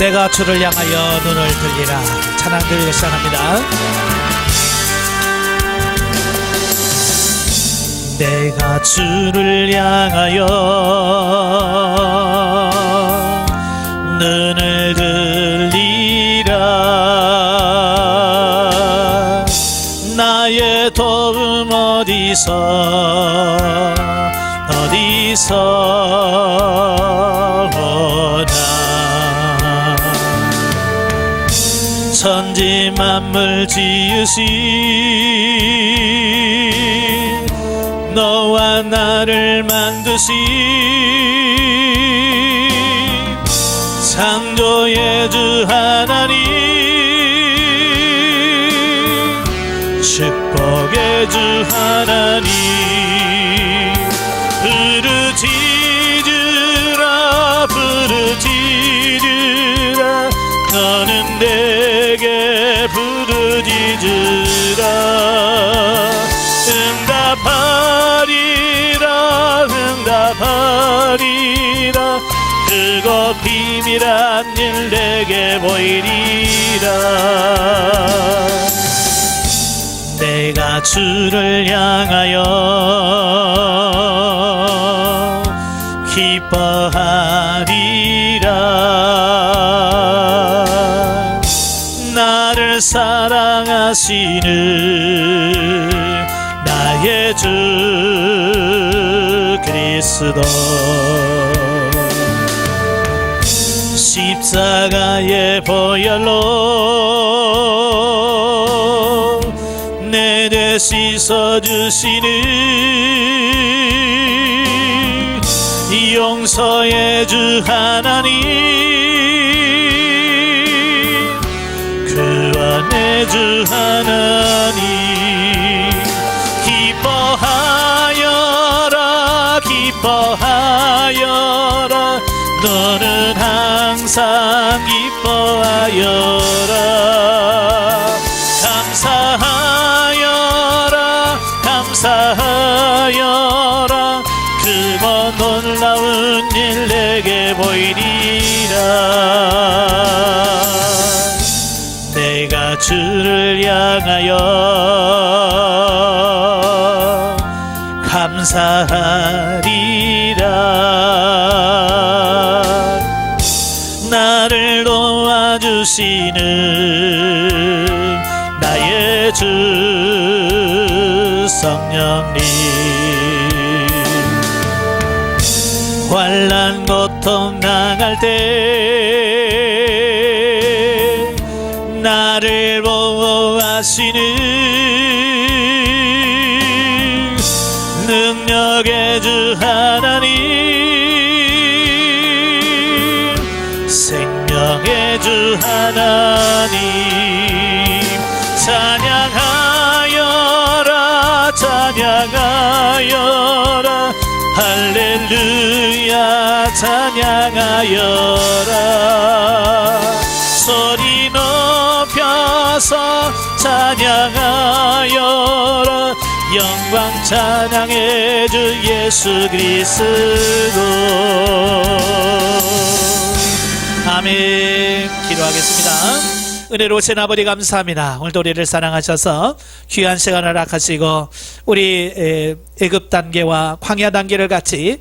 내가 주를 향하여 눈을 들리라. 찬양 드리고 시작합니다. 내가 주를 향하여 눈을 들리라. 나의 도움 어디서 오나. 천지 만물 지으신 너와 나를 만드신 창조의 주 하나님, 축복의 주 하나님, 부르짖으라 부르짖으라. 너는 내게 부르짖으라. 응답하리라. 그곳 비밀한 일 내게 보이리라. 내가 주를 향하여 기뻐하리라. 나를 사랑하시는 나의 주 그리스도, 십자가의 보혈로 내 죄 씻어주시는 용서의 주 하나님, 구원의 주 하나님. 기뻐하여라. 너는 항상 기뻐하여라. 감사하여라. 그거 놀라운 일 내게 보이리라. 내가 주를 향하여 감사하리라. 나를 도와주시는 나의 주 성령님, 환난 고통 당할 때 나를 보호하시는 능력의 주 하나님, 생명의 주 하나님. 찬양하여라 할렐루야. 찬양하여라. 소리 높여서 찬양하여라. 영광 찬양해 주 예수 그리스도. 아멘. 기도하겠습니다. 은혜로우신 아버지 감사합니다. 오늘도 우리를 사랑하셔서 귀한 시간을 허락하시고 우리 애굽 단계와 광야 단계를 같이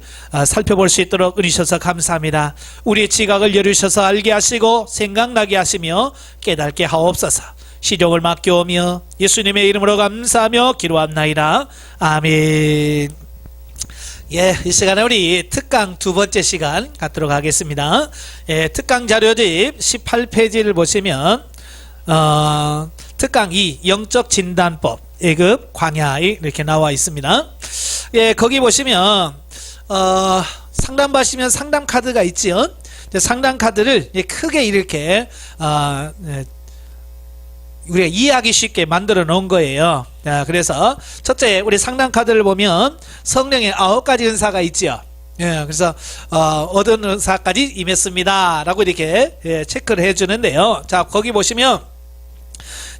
살펴볼 수 있도록 은혜주셔서 감사합니다. 우리의 지각을 열으셔서 알게 하시고 생각나게 하시며 깨닫게 하옵소서. 시종을 맡겨오며 예수님의 이름으로 감사하며 기도합나이다. 아멘. 예, 이 시간에 우리 특강 두 번째 시간 갖도록 하겠습니다. 예, 특강 자료집 18페이지를 보시면 특강 2 영적 진단법 애굽 광야 이렇게 나와 있습니다. 예, 거기 보시면 상담 받으시면 상담 카드가 있지요. 상담 카드를 크게 이렇게 우리가 이해하기 쉽게 만들어 놓은 거예요. 그래서 첫째, 우리 상담 카드를 보면 성령의 9가지 은사가 있지요. 예, 그래서 얻은 은사까지 임했습니다 라고 이렇게 체크를 해주는데요. 자, 거기 보시면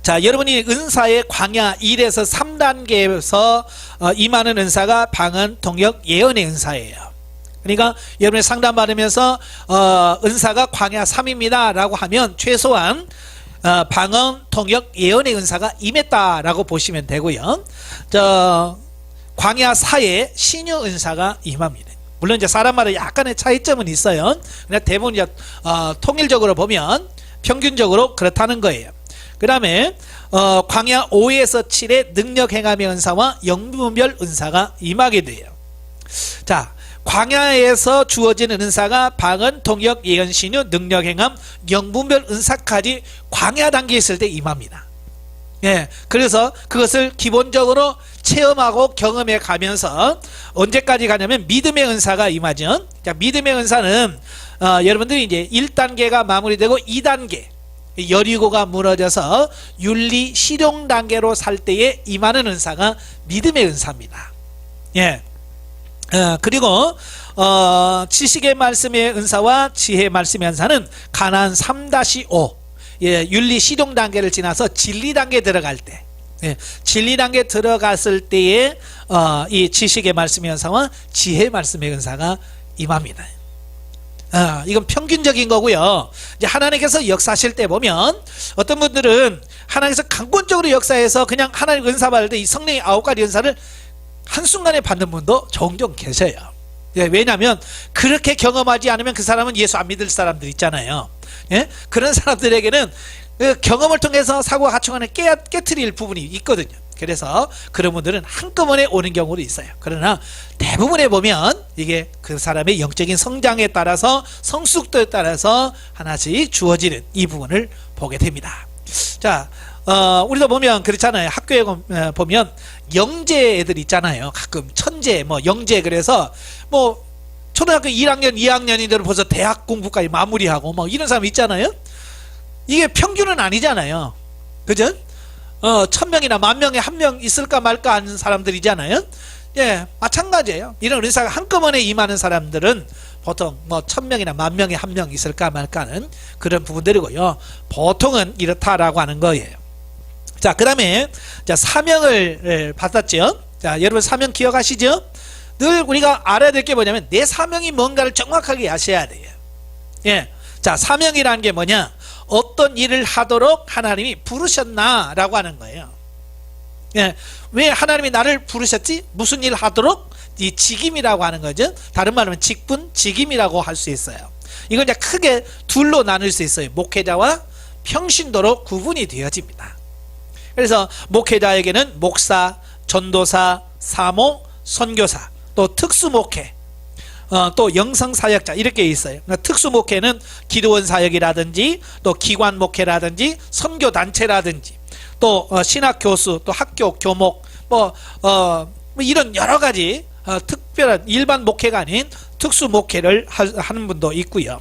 자, 여러분이 은사의 광야 1에서 3단계에서 임하는 은사가 방언, 통역, 예언의 은사예요. 그러니까 여러분이 상담 받으면서 은사가 광야 3입니다 라고 하면 최소한 방언, 통역, 예언의 은사가 임했다라고 보시면 되고요. 광야 4에 신유 은사가 임합니다. 물론 이제 사람마다 약간의 차이점은 있어요. 그냥 대부분 이제 통일적으로 보면 평균적으로 그렇다는 거예요. 그 다음에 광야 5에서 7에 능력 행함의 은사와 영분별 은사가 임하게 돼요. 자, 광야에서 주어지는 은사가 방언, 통역, 예언, 신유, 능력 행함, 영분별 은사까지 광야 단계에 있을 때 임합니다. 예, 그래서 그것을 기본적으로 체험하고 경험해 가면서 언제까지 가냐면 믿음의 은사가 임하죠. 자, 믿음의 은사는 여러분들이 이제 1단계가 마무리되고 2단계 여리고가 무너져서 윤리 실용 단계로 살 때에 임하는 은사가 믿음의 은사입니다. 예. 그리고 지식의 말씀의 은사와 지혜의 말씀의 은사는 가나안 3-5 예, 윤리 실용 단계를 지나서 진리 단계에 들어갈 때, 예, 진리 단계에 들어갔을 때에 이 지식의 말씀의 은사와 지혜의 말씀의 은사가 임합니다. 이건 평균적인 거고요. 이제 하나님께서 역사하실 때 보면 어떤 분들은 하나님께서 강권적으로 역사해서 그냥 하나님 은사 받을 때 이 성령의 9가지 은사를 한순간에 받는 분도 종종 계셔요. 예, 왜냐하면 그렇게 경험하지 않으면 그 사람은 예수 안 믿을 사람들 있잖아요. 예? 그런 사람들에게는 그 경험을 통해서 사고가 갖춰가는 깨트릴 부분이 있거든요. 그래서 그런 분들은 한꺼번에 오는 경우도 있어요. 그러나 대부분에 보면 이게 그 사람의 영적인 성장에 따라서 성숙도에 따라서 하나씩 주어지는 이 부분을 보게 됩니다. 자, 우리도 보면 그렇잖아요. 학교에 보면 영재 애들 있잖아요. 가끔 천재, 뭐 영재, 그래서 뭐 초등학교 1학년, 2학년인데도 벌써 대학 공부까지 마무리하고 뭐 이런 사람 있잖아요. 이게 평균은 아니잖아요. 그죠? 1000명이나 10,000명에 1명 있을까 말까 하는 사람들이잖아요. 예, 마찬가지예요. 이런 은사가 한꺼번에 임하는 사람들은 보통 뭐 1000명이나 10,000명에 1명 있을까 말까 하는 그런 부분들이고요. 보통은 이렇다라고 하는 거예요. 자, 그 다음에 사명을 받았죠. 자, 여러분 사명 기억하시죠? 늘 우리가 알아야 될 게 뭐냐면 내 사명이 뭔가를 정확하게 아셔야 돼요. 예, 자, 사명이라는 게 뭐냐? 어떤 일을 하도록 하나님이 부르셨나 라고 하는 거예요. 예, 왜 하나님이 나를 부르셨지? 무슨 일을 하도록? 이 직임이라고 하는 거죠. 다른 말로 하면 직분, 직임이라고 할 수 있어요. 이걸 이제 크게 둘로 나눌 수 있어요. 목회자와 평신도로 구분이 되어집니다. 그래서 목회자에게는 목사, 전도사, 사모, 선교사, 또 특수목회, 또 영성사역자 이렇게 있어요. 그러니까 특수목회는 기도원 사역이라든지 또 기관목회라든지 선교단체라든지 또 신학교수, 또 학교 교목, 뭐 이런 여러가지 특별한 일반 목회가 아닌 특수목회를 하는 분도 있고요.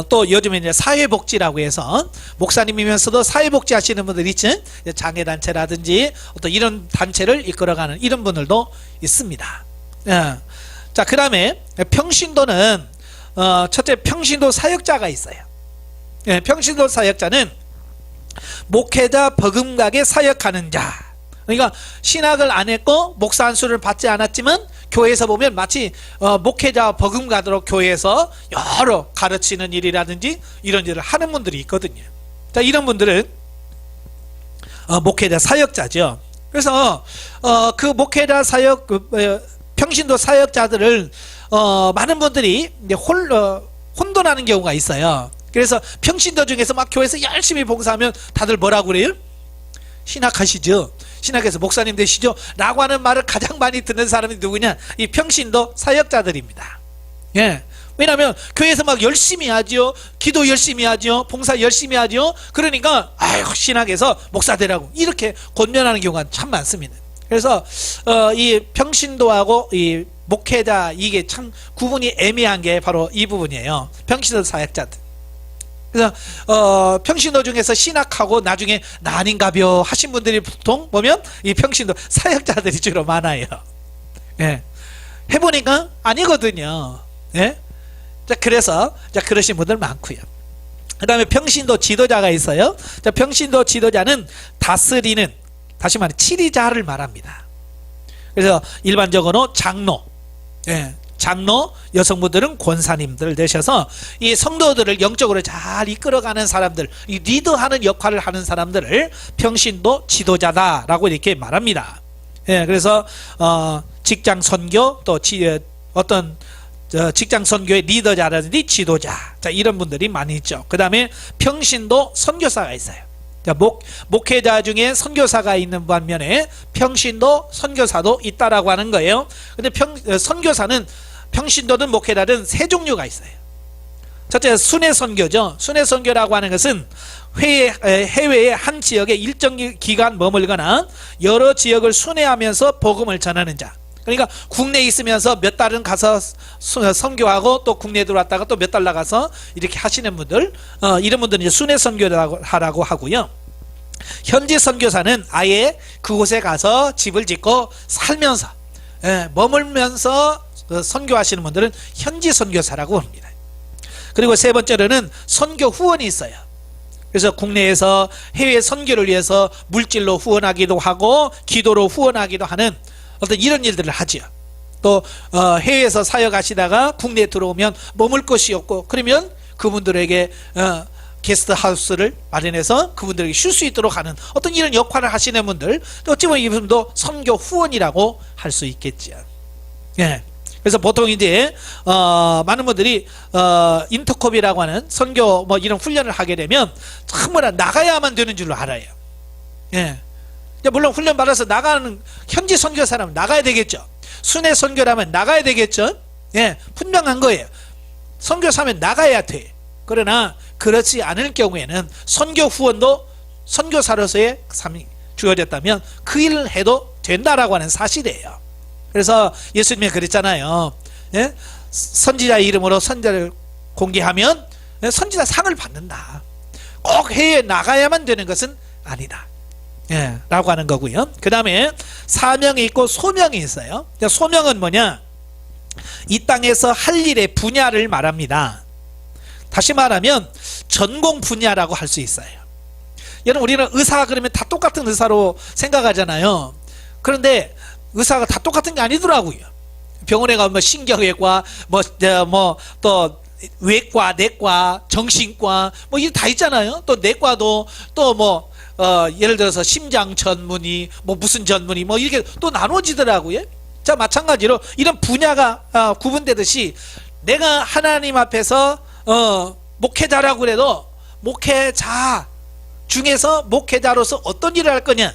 또 요즘에 이제 사회복지라고 해서 목사님이면서도 사회복지 하시는 분들 있죠. 장애단체라든지 어떤 이런 단체를 이끌어가는 이런 분들도 있습니다. 자, 그 다음에 평신도는 첫째 평신도 사역자가 있어요. 평신도 사역자는 목회자 버금가게 사역하는 자. 그러니까 신학을 안 했고 목사 안수를 받지 않았지만 교회에서 보면 마치 목회자 버금가도록 교회에서 여러 가르치는 일이라든지 이런 일을 하는 분들이 있거든요. 자, 이런 분들은 목회자 사역자죠. 그래서 그 목회자 사역 평신도 사역자들을 많은 분들이 이제 혼돈하는 경우가 있어요. 그래서 평신도 중에서 막 교회에서 열심히 봉사하면 다들 뭐라고 그래요? 신학하시죠? 신학에서 목사님 되시죠? 라고 하는 말을 가장 많이 듣는 사람이 누구냐? 이 평신도 사역자들입니다. 예. 왜냐하면 교회에서 막 열심히 하죠. 기도 열심히 하죠. 봉사 열심히 하죠. 그러니까 아유, 신학에서 목사 되라고 이렇게 권면하는 경우가 참 많습니다. 그래서 이 평신도하고 이 목회자 이게 참 구분이 애매한 게 바로 이 부분이에요. 평신도 사역자들. 그래서 평신도 중에서 신학하고 나중에 나 아닌가벼 하신 분들이 보통 보면 이 평신도 사역자들이 주로 많아요. 예. 해보니까 아니거든요. 예. 자, 그래서 그러신 분들 많고요. 그 다음에 평신도 지도자가 있어요. 자, 평신도 지도자는 다스리는, 다시 말해 치리자를 말합니다. 그래서 일반적으로 장로, 예, 장로, 여성분들은 권사님들 되셔서 이 성도들을 영적으로 잘 이끌어가는 사람들, 이 리더하는 역할을 하는 사람들을 평신도 지도자다라고 이렇게 말합니다. 예, 그래서 직장 선교 또 어떤 직장 선교의 리더자라든지 지도자, 자, 이런 분들이 많이 있죠. 그 다음에 평신도 선교사가 있어요. 목회자 중에 선교사가 있는 반면에 평신도 선교사도 있다라고 하는 거예요. 근데 선교사는 평신도든 목회자든 세 종류가 있어요. 첫째, 순회 선교죠. 순회 선교라고 하는 것은 해외의 한 지역에 일정 기간 머물거나 여러 지역을 순회하면서 복음을 전하는 자. 그러니까 국내에 있으면서 몇 달은 가서 선교하고 또 국내에 들어왔다가 또 몇 달 나가서 이렇게 하시는 분들, 이런 분들은 이제 순회 선교라고 하고요. 현지 선교사는 아예 그곳에 가서 집을 짓고 살면서 머물면서 선교하시는 분들은 현지 선교사라고 합니다. 그리고 세 번째로는 선교 후원이 있어요. 그래서 국내에서 해외 선교를 위해서 물질로 후원하기도 하고 기도로 후원하기도 하는 어떤 이런 일들을 하지요. 또 해외에서 사역하시다가 국내에 들어오면 머물 곳이 없고 그러면 그분들에게 게스트하우스를 마련해서 그분들에게 쉴 수 있도록 하는 어떤 이런 역할을 하시는 분들, 또 어찌 보면 이분도 선교 후원이라고 할 수 있겠죠. 예. 그래서 보통 이제 많은 분들이 인터콥이라고 하는 선교 뭐 이런 훈련을 하게 되면 전부 다 나가야만 되는 줄로 알아요. 예. 물론 훈련 받아서 나가는 현지 선교사라면 나가야 되겠죠. 순회 선교라면 나가야 되겠죠. 예, 분명한 거예요. 선교사면 나가야 돼. 그러나 그렇지 않을 경우에는 선교 후원도 선교사로서의 삶이 주어졌다면 그 일을 해도 된다라고 하는 사실이에요. 그래서 예수님이 그랬잖아요. 예? 선지자 이름으로 선지자를 공개하면 선지자 상을 받는다. 꼭 해외에 나가야만 되는 것은 아니다. 예, 라고 하는 거고요. 그 다음에 사명이 있고 소명이 있어요. 소명은 뭐냐? 이 땅에서 할 일의 분야를 말합니다. 다시 말하면 전공 분야라고 할 수 있어요. 여러분, 우리는 의사 그러면 다 똑같은 의사로 생각하잖아요. 그런데 의사가 다 똑같은 게 아니더라고요. 병원에 가면 신경외과, 또 외과, 내과, 정신과, 뭐 이게 다 있잖아요. 또 내과도 또 예를 들어서 심장 전문의, 무슨 전문의, 이렇게 또 나눠지더라고요. 자, 마찬가지로 이런 분야가 구분되듯이 내가 하나님 앞에서 목회자라고 그래도 목회자 중에서 목회자로서 어떤 일을 할 거냐,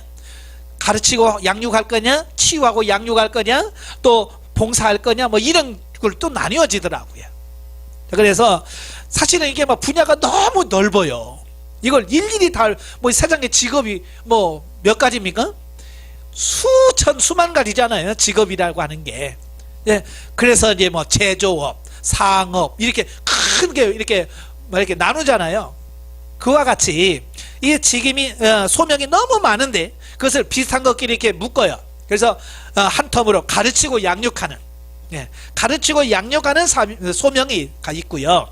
가르치고 양육할 거냐, 치유하고 양육할 거냐, 또 봉사할 거냐, 이런 걸 또 나뉘어지더라고요. 그래서 사실은 이게 분야가 너무 넓어요. 이걸 일일이 다 세상의 직업이 몇 가지입니까? 수만 가지잖아요. 직업이라고 하는 게. 예, 그래서 이제 제조업, 상업 이렇게 크게 이렇게 나누잖아요. 그와 같이 이 직임이 소명이 너무 많은데 그것을 비슷한 것끼리 이렇게 묶어요. 그래서 한 텀으로 가르치고 양육하는, 가르치고 양육하는 소명이 있고요.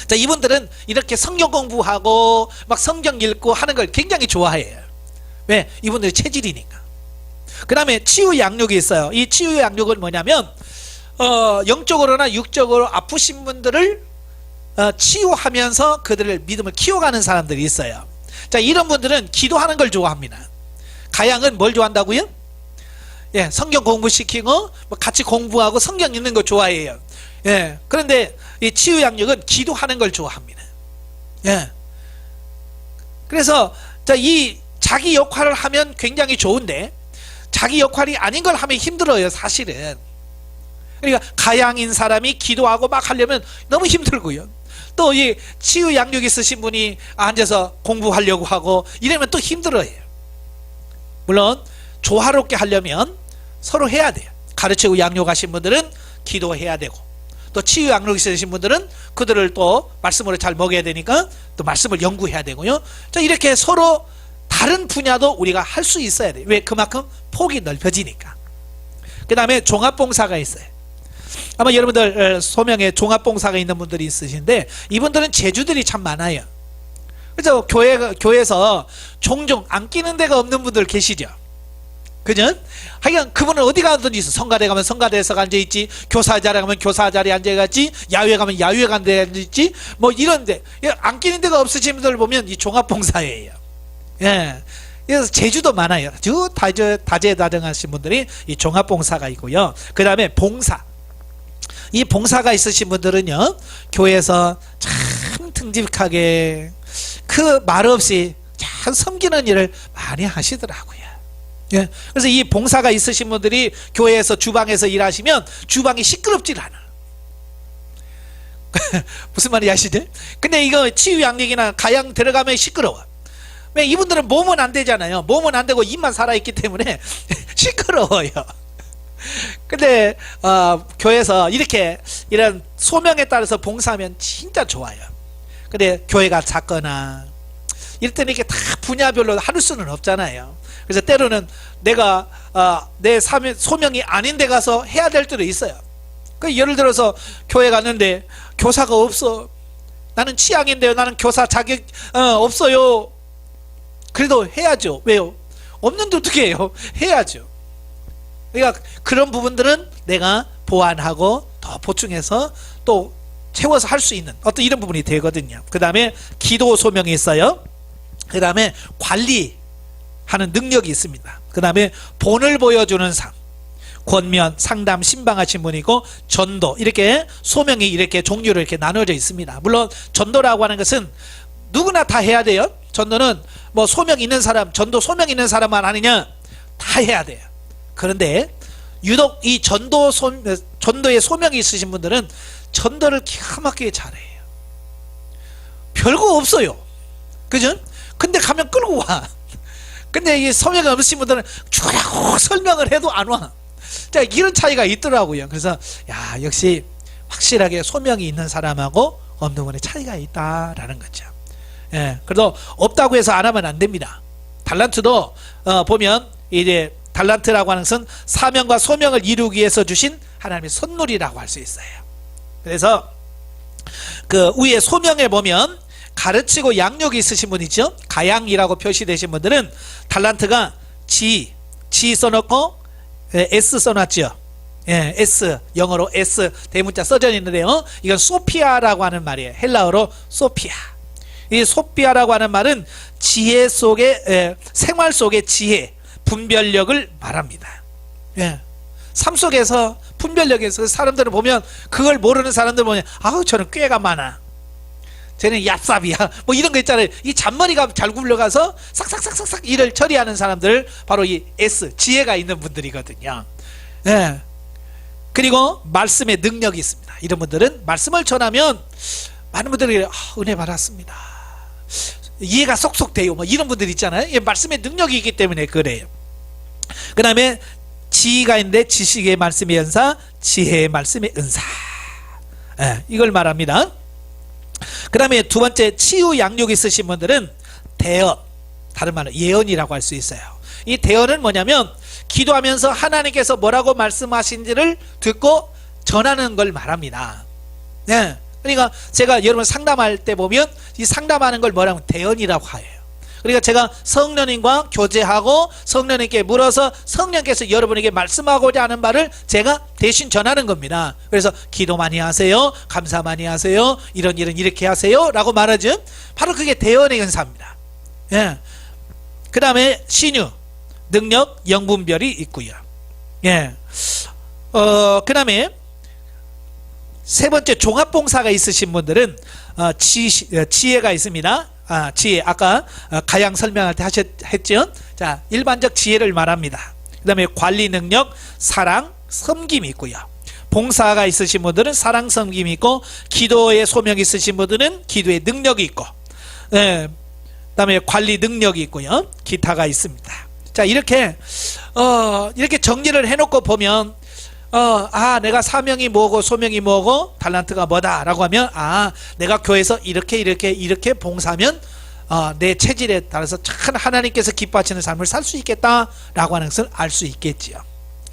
자, 이분들은 이렇게 성경 공부하고 성경 읽고 하는 걸 굉장히 좋아해요. 왜? 이분들의 체질이니까. 그 다음에 치유 양육이 있어요. 이 치유 양육은 뭐냐면 영적으로나 육적으로 아프신 분들을 치유하면서 그들을 믿음을 키워가는 사람들이 있어요. 자, 이런 분들은 기도하는 걸 좋아합니다. 가양은 뭘 좋아한다고요? 예, 성경 공부시키고 같이 공부하고 성경 읽는 거 좋아해요. 예, 그런데 이 치유 양육은 기도하는 걸 좋아합니다. 예. 그래서 이 자기 역할을 하면 굉장히 좋은데 자기 역할이 아닌 걸 하면 힘들어요, 사실은. 그러니까 가양인 사람이 기도하고 하려면 너무 힘들고요. 또 이 치유 양육 있으신 분이 앉아서 공부하려고 하고 이러면 또 힘들어요. 물론 조화롭게 하려면 서로 해야 돼요. 가르치고 양육하신 분들은 기도해야 되고, 또 치유 양육 있으신 분들은 그들을 또 말씀으로 잘 먹여야 되니까 또 말씀을 연구해야 되고요. 자, 이렇게 서로 다른 분야도 우리가 할 수 있어야 돼요. 왜? 그만큼 폭이 넓혀지니까. 그 다음에 종합봉사가 있어요. 아마 여러분들 소명에 종합봉사가 있는 분들이 있으신데 이분들은 재주들이 참 많아요. 그래서 교회에서 종종 안 끼는 데가 없는 분들 계시죠. 그죠? 하여간 그분은 어디 가든지 있어. 성가대 가면 성가대에서 앉아있지, 교사 자리에 가면 교사 자리에 앉아있지, 야외 가면 야외 간데 앉아있지, 뭐 이런데 안 끼는 데가 없으신 분들 보면 이 종합봉사예요. 예. 그래서 제주도 많아요. 아주 다재다능하신 분들이 이 종합봉사가 있고요. 그 다음에 봉사. 이 봉사가 있으신 분들은요, 교회에서 참 듬직하게 그 말 없이 참 섬기는 일을 많이 하시더라고요. 예. 그래서 이 봉사가 있으신 분들이 교회에서 주방에서 일하시면 주방이 시끄럽질 않아. 무슨 말인지 아시죠? 근데 이거 치유 양력이나 가양 들어가면 시끄러워. 왜? 이분들은 몸은 안 되잖아요. 몸은 안 되고 입만 살아있기 때문에 시끄러워요. 근데 교회에서 이렇게 이런 소명에 따라서 봉사하면 진짜 좋아요. 근데 교회가 작거나 이럴 때는 이렇게 다 분야별로 할 수는 없잖아요. 그래서 때로는 내가 내 소명이 아닌 데 가서 해야 될 때도 있어요. 그 예를 들어서 교회 갔는데 교사가 없어. 나는 취향인데요. 나는 교사 자격 없어요. 그래도 해야죠. 왜요? 없는데 어떻게 해요? 해야죠. 그러니까 그런 부분들은 내가 보완하고 더 보충해서 또 채워서 할 수 있는 어떤 이런 부분이 되거든요. 그 다음에 기도 소명이 있어요. 그 다음에 관리하는 능력이 있습니다. 그 다음에 본을 보여주는 삶, 권면, 상담, 신방하신 분이고 전도, 이렇게 소명이 이렇게 종류로 이렇게 나눠져 있습니다. 물론 전도라고 하는 것은 누구나 다 해야 돼요. 전도는 뭐 소명 있는 사람, 전도 소명 있는 사람만 아니냐, 다 해야 돼요. 그런데 유독 이 전도의 소명이 있으신 분들은 전도를 기가 막히게 잘해요. 별거 없어요. 그죠? 근데 가면 끌고 와. 근데 이 소명이 없으신 분들은 쭉 설명을 해도 안 와. 자, 이런 차이가 있더라고요. 그래서 야, 역시 확실하게 소명이 있는 사람하고 없는 분의 차이가 있다라는 거죠. 예, 그래도 없다고 해서 안 하면 안 됩니다. 달란트도 보면 이제 달란트라고 하는 것은 사명과 소명을 이루기 위해서 주신 하나님의 선물이라고 할 수 있어요. 그래서 그 위에 소명에 보면 가르치고 양육이 있으신 분 있죠. 가양이라고 표시되신 분들은 달란트가 G 써놓고 S 써놨죠. 예, S, 영어로 S 대문자 써져 있는데요, 이건 소피아라고 하는 말이에요. 헬라어로 소피아. 이 소피아라고 하는 말은 지혜 속의 생활 속의 지혜, 분별력을 말합니다. 예. 삶 속에서 분별력에서 사람들을 보면, 그걸 모르는 사람들 보면 아우 저는 꾀가 많아, 쟤는 얍삽이야, 뭐 이런 거 있잖아요. 이 잔머리가 잘 굴러가서 싹싹싹싹 일을 처리하는 사람들, 바로 이 S, 지혜가 있는 분들이거든요. 예. 그리고 말씀의 능력이 있습니다. 이런 분들은 말씀을 전하면 많은 분들이 은혜 받았습니다, 이해가 쏙쏙 돼요, 뭐 이런 분들 있잖아요. 이 말씀의 능력이 있기 때문에 그래요. 그 다음에 지혜가 있는데 지식의 말씀의 연사, 지혜의 말씀의 은사, 이걸 말합니다. 그 다음에 두 번째, 치유 양육이 있으신 분들은 대언, 다른 말로 예언이라고 할 수 있어요. 이 대언은 뭐냐면 기도하면서 하나님께서 뭐라고 말씀하신지를 듣고 전하는 걸 말합니다. 네. 그러니까 제가 여러분 상담할 때 보면 이 상담하는 걸 뭐라고 하면 대언이라고 해요. 그러니까 제가 성령님과 교제하고 성령님께 물어서 성령께서 여러분에게 말씀하고자 하는 말을 제가 대신 전하는 겁니다. 그래서 기도 많이 하세요, 감사 많이 하세요, 이런 일은 이렇게 하세요 라고 말하죠. 바로 그게 대언의 은사입니다. 예. 그 다음에 신유, 능력, 영분별이 있고요. 예. 그 다음에 세 번째, 종합봉사가 있으신 분들은 지혜가 있습니다. 지혜, 아까 가양 설명할 때 했죠. 자, 일반적 지혜를 말합니다. 그 다음에 관리 능력, 사랑, 섬김이 있고요. 봉사가 있으신 분들은 사랑, 섬김이 있고, 기도의 소명이 있으신 분들은 기도의 능력이 있고, 그 다음에 관리 능력이 있고요. 기타가 있습니다. 자, 이렇게 정리를 해놓고 보면 내가 사명이 뭐고 소명이 뭐고 달란트가 뭐다 라고 하면, 내가 교회에서 이렇게 봉사하면 내 체질에 따라서 참 하나님께서 기뻐하시는 삶을 살 수 있겠다 라고 하는 것을 알 수 있겠지요.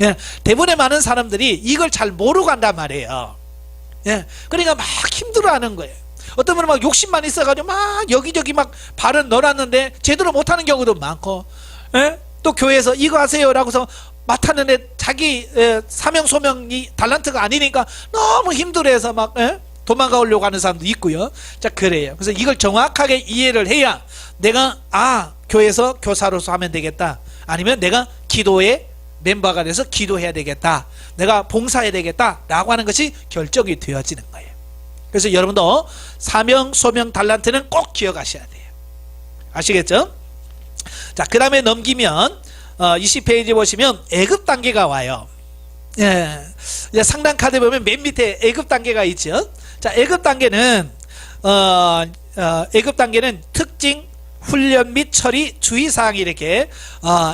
예, 대부분의 많은 사람들이 이걸 잘 모르고 한단 말이에요. 예, 그러니까 막 힘들어하는 거예요. 어떤 분은 막 욕심만 있어가지고 막 여기저기 막 발은 넣어놨는데 제대로 못하는 경우도 많고, 예? 또 교회에서 이거 하세요라고서 맡았는데 자기 사명 소명이 달란트가 아니니까 너무 힘들어해서 막 도망가려고 하는 사람도 있고요. 자, 그래요. 그래서 이걸 정확하게 이해를 해야 내가 교회에서 교사로서 하면 되겠다, 아니면 내가 기도의 멤버가 돼서 기도해야 되겠다, 내가 봉사해야 되겠다 라고 하는 것이 결정이 되어지는 거예요. 그래서 여러분도 사명 소명 달란트는 꼭 기억하셔야 돼요. 아시겠죠? 자, 그 다음에 넘기면 20페이지 보시면 애급 단계가 와요. 예, 상단 카드 보면 맨 밑에 애급 단계가 있죠. 자, 애급 단계는 애급 단계는 특징, 훈련 및 처리, 주의사항이 이렇게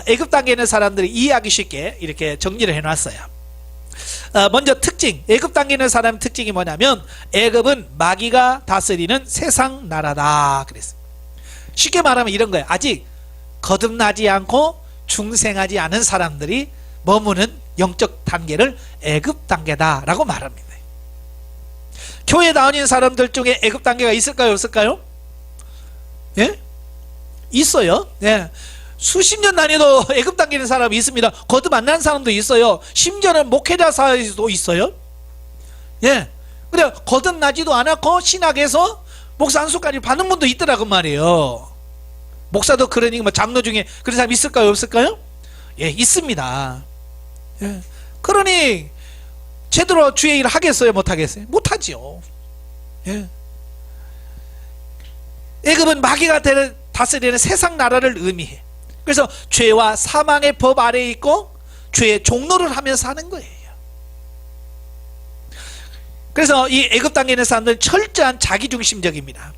애급 단계에 있는 사람들이 이해하기 쉽게 이렇게 정리를 해놨어요. 먼저 특징, 애급 단계에 있는 사람 특징이 뭐냐면 애급은 마귀가 다스리는 세상 나라다 그랬어요. 쉽게 말하면 이런 거예요. 아직 거듭나지 않고 중생하지 않은 사람들이 머무는 영적 단계를 애급 단계다 라고 말합니다. 교회 나오는 사람들 중에 애급 단계가 있을까요, 없을까요? 예? 있어요. 예. 수십 년 단위도 애급 단계는 사람이 있습니다. 거듭 안 난 사람도 있어요. 심지어는 목회자 사이에도 있어요. 예. 근데 거듭나지도 않았고 신학에서 목사 안수까지 받는 분도 있더라고 말이에요. 목사도 그러니 뭐 장로 중에 그런 사람 있을까요, 없을까요? 예, 있습니다. 예. 그러니 제대로 주의 일을 하겠어요, 못하겠어요? 못하지요. 예. 애급은 마귀가 다스리는 세상 나라를 의미해. 그래서 죄와 사망의 법 아래에 있고 죄의 종로를 하면서 사는 거예요. 그래서 이 애급 단계에 있는 사람들은 철저한 자기중심적입니다.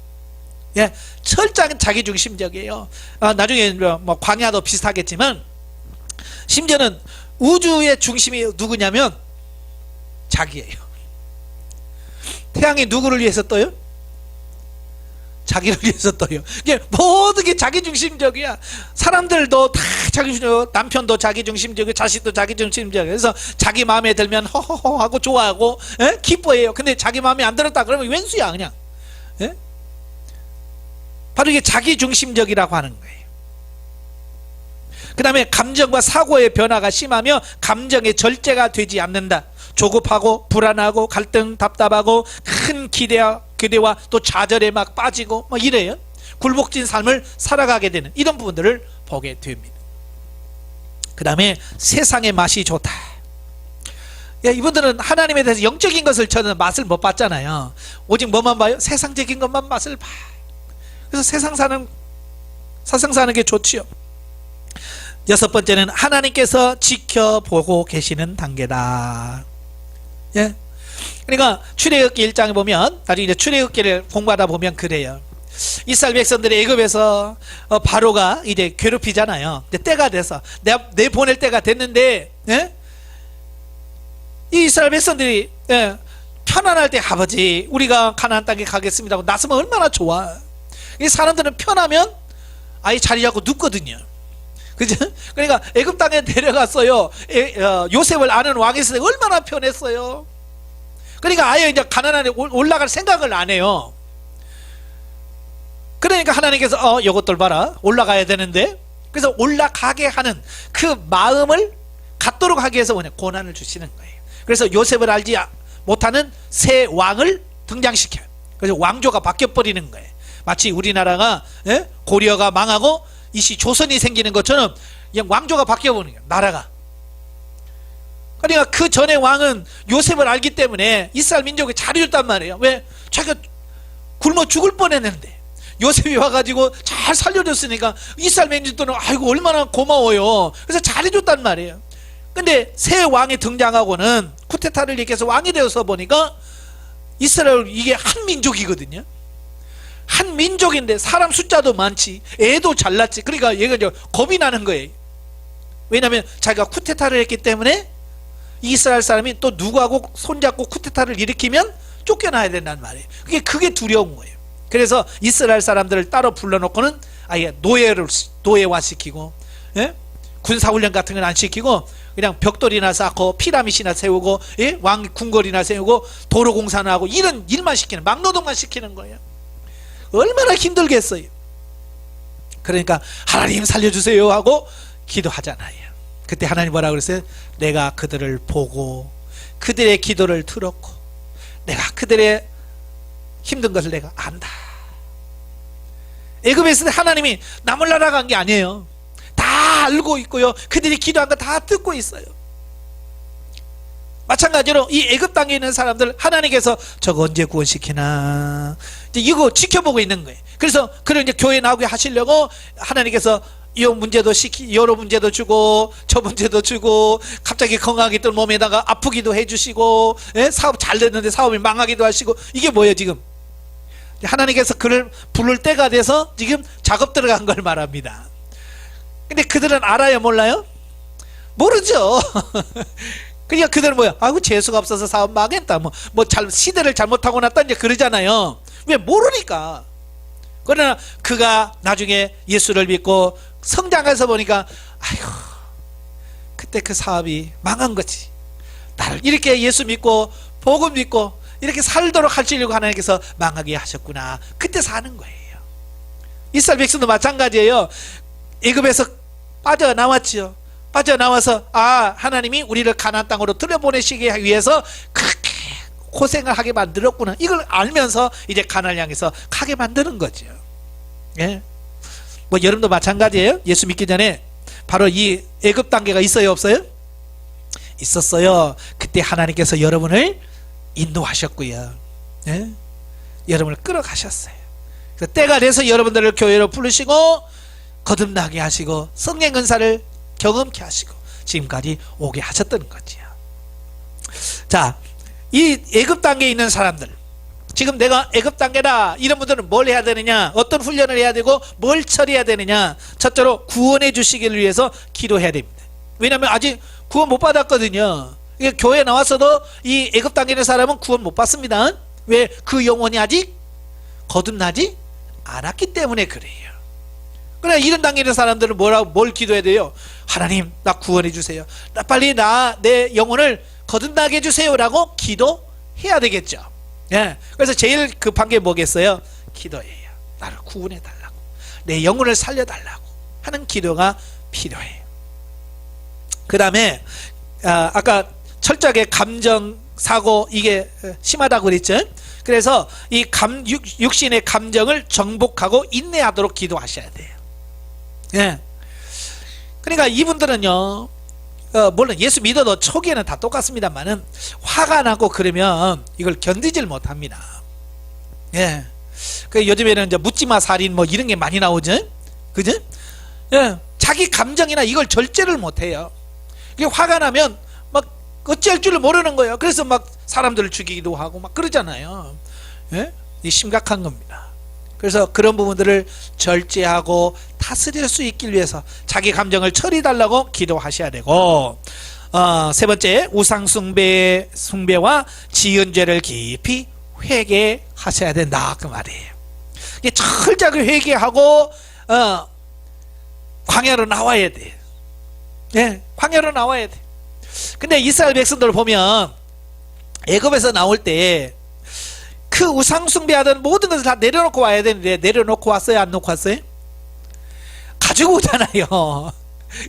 예, 철저한 자기중심적이에요. 나중에 뭐 광야도 비슷하겠지만 심지어는 우주의 중심이 누구냐면 자기예요. 태양이 누구를 위해서 떠요? 자기를 위해서 떠요. 이게 모든 게 자기중심적이야. 사람들도 다 자기중심적, 남편도 자기중심적이고 자식도 자기중심적이고, 그래서 자기 마음에 들면 허허허 하고 좋아하고 기뻐해요. 근데 자기 마음에 안 들었다 그러면 왼수야 그냥. 예? 바로 이게 자기중심적이라고 하는 거예요. 그 다음에 감정과 사고의 변화가 심하며 감정의 절제가 되지 않는다. 조급하고 불안하고 갈등, 답답하고 큰 기대와 또 좌절에 막 빠지고 막 이래요. 굴복진 삶을 살아가게 되는 이런 부분들을 보게 됩니다. 그 다음에 세상의 맛이 좋다. 야, 이분들은 하나님에 대해서 영적인 것을 저는 맛을 못 봤잖아요. 오직 뭐만 봐요? 세상적인 것만 맛을 봐. 그래서 세상 사는 게 좋지요. 여섯 번째는 하나님께서 지켜보고 계시는 단계다. 예. 그러니까 출애굽기 1장에 보면, 나중에 이제 출애굽기를 공부하다 보면 그래요. 이스라엘 백성들이 애굽에서 바로가 이제 괴롭히잖아요. 근데 때가 돼서 내 보낼 때가 됐는데, 예? 이 이스라엘 백성들이 편안할 때 아버지 우리가 가나안 땅에 가겠습니다 하고 나서면 얼마나 좋아. 이 사람들은 편하면 아예 자리 잡고 눕거든요. 그죠? 그러니까 애굽 땅에 데려갔어요. 요셉을 아는 왕이 있을 때 얼마나 편했어요. 그러니까 아예 이제 가나안에 올라갈 생각을 안 해요. 그러니까 하나님께서 요것들 봐라, 올라가야 되는데, 그래서 올라가게 하는 그 마음을 갖도록 하기 위해서 그냥 고난을 주시는 거예요. 그래서 요셉을 알지 못하는 새 왕을 등장시켜요. 그래서 왕조가 바뀌어버리는 거예요. 마치 우리나라가 고려가 망하고 이시 조선이 생기는 것처럼 그냥 왕조가 바뀌어버리는 거예요. 나라가. 그러니까 그 전에 왕은 요셉을 알기 때문에 이스라엘 민족이 잘해줬단 말이에요. 왜? 자기가 굶어 죽을 뻔했는데 요셉이 와가지고 잘 살려줬으니까 이스라엘 민족들은 아이고 얼마나 고마워요. 그래서 잘해줬단 말이에요. 근데 새 왕이 등장하고는 쿠데타를 일으켜서 왕이 되어서 보니까 이스라엘 이게 한 민족이거든요. 한 민족인데 사람 숫자도 많지, 애도 잘났지. 그러니까 얘가 이제 겁이 나는 거예요. 왜냐하면 자기가 쿠데타를 했기 때문에 이스라엘 사람이 또 누구하고 손잡고 쿠데타를 일으키면 쫓겨나야 된다는 말이에요. 그게 두려운 거예요. 그래서 이스라엘 사람들을 따로 불러놓고는 아예 노예화시키고, 예? 군사훈련 같은 건 안 시키고 그냥 벽돌이나 쌓고 피라밋이나 세우고, 예? 왕 궁궐이나 세우고 도로공사나 하고 이런 일만 시키는, 막노동만 시키는 거예요. 얼마나 힘들겠어요. 그러니까 하나님 살려주세요 하고 기도하잖아요. 그때 하나님 뭐라고 그랬어요? 내가 그들을 보고 그들의 기도를 들었고 내가 그들의 힘든 것을 내가 안다. 애굽에 있을 때 하나님이 남을 날아간 게 아니에요. 다 알고 있고요. 그들이 기도한 거 다 듣고 있어요. 마찬가지로 이 애굽 땅에 있는 사람들 하나님께서 저거 언제 구원시키나 이제 이거 지켜보고 있는 거예요. 그래서 그를 이제 교회 나오게 하시려고 하나님께서 이 문제도 여러 문제도 주고 저 문제도 주고 갑자기 건강하게 또 몸에다가 아프기도 해주시고 사업 잘 됐는데 사업이 망하기도 하시고 이게 뭐예요 지금? 하나님께서 그를 부를 때가 돼서 지금 작업 들어간 걸 말합니다. 근데 그들은 알아요 몰라요? 모르죠. 그러니까 그들은 뭐야? 아이고 재수가 없어서 사업 망했다. 시대를 잘못하고 났다 이제 그러잖아요. 왜? 모르니까. 그러나 그가 나중에 예수를 믿고 성장해서 보니까 아이고 그때 그 사업이 망한 거지. 나를 이렇게 예수 믿고 복음 믿고 이렇게 살도록 하시려고 하나님께서 망하게 하셨구나. 그때 사는 거예요. 이스라엘 백성도 마찬가지예요. 애굽에서 빠져나왔죠. 빠져나와서 하나님이 우리를 가나안 땅으로 들여보내시기 위해서 그렇게 고생을 하게 만들었구나. 이걸 알면서 이제 가나안을 향해서 가게 만드는 거죠. 예. 여러분도 마찬가지예요. 예수 믿기 전에 바로 이 애굽 단계가 있어요 없어요? 있었어요. 그때 하나님께서 여러분을 인도하셨고요. 예? 여러분을 끌어가셨어요. 그래서 때가 돼서 여러분들을 교회로 부르시고 거듭나게 하시고 성령 은사를 경험케 하시고 지금까지 오게 하셨던 거지요. 자, 이 애굽 단계에 있는 사람들, 지금 내가 애굽 단계다 이런 분들은 뭘 해야 되느냐, 어떤 훈련을 해야 되고 뭘 처리해야 되느냐, 첫째로 구원해 주시기를 위해서 기도해야 됩니다. 왜냐하면 아직 구원 못 받았거든요. 교회 나왔어도 이 애굽 단계에 있는 사람은 구원 못 받습니다. 왜? 그 영혼이 아직 거듭나지 않았기 때문에 그래요. 그러나 이런 단계에 있는 사람들은 뭘 기도해야 돼요? 하나님 나 구원해 주세요. 나 빨리 내 영혼을 거듭나게 해주세요 라고 기도해야 되겠죠. 예. 그래서 제일 급한 게 뭐겠어요? 기도예요. 나를 구원해 달라고, 내 영혼을 살려 달라고 하는 기도가 필요해요. 그 다음에 아까 철저하게 감정 사고 이게 심하다고 그랬죠. 그래서 이 육신의 감정을 정복하고 인내하도록 기도하셔야 돼요. 예. 그러니까 이분들은요, 물론 예수 믿어도 초기에는 다 똑같습니다만은 화가 나고 그러면 이걸 견디질 못합니다. 예. 그 요즘에는 이제 묻지마 살인 이런 게 많이 나오죠. 그죠? 예. 자기 감정이나 이걸 절제를 못해요. 이게 화가 나면 막 어찌할 줄을 모르는 거예요. 그래서 막 사람들을 죽이기도 하고 막 그러잖아요. 예? 이 심각한 겁니다. 그래서 그런 부분들을 절제하고 다스릴 수 있기 위해서 자기 감정을 처리달라고 기도하셔야 되고, 세 번째 우상 숭배와 지은 죄를 깊이 회개하셔야 된다 그 말이에요. 이게 철저하게 회개하고 광야로 나와야 돼. 예, 광야로 나와야 돼. 근데 이스라엘 백성들을 보면 애굽에서 나올 때 그 우상숭배하던 모든 것을 다 내려놓고 와야 되는데 내려놓고 왔어요? 안 놓고 왔어요? 가지고 오잖아요.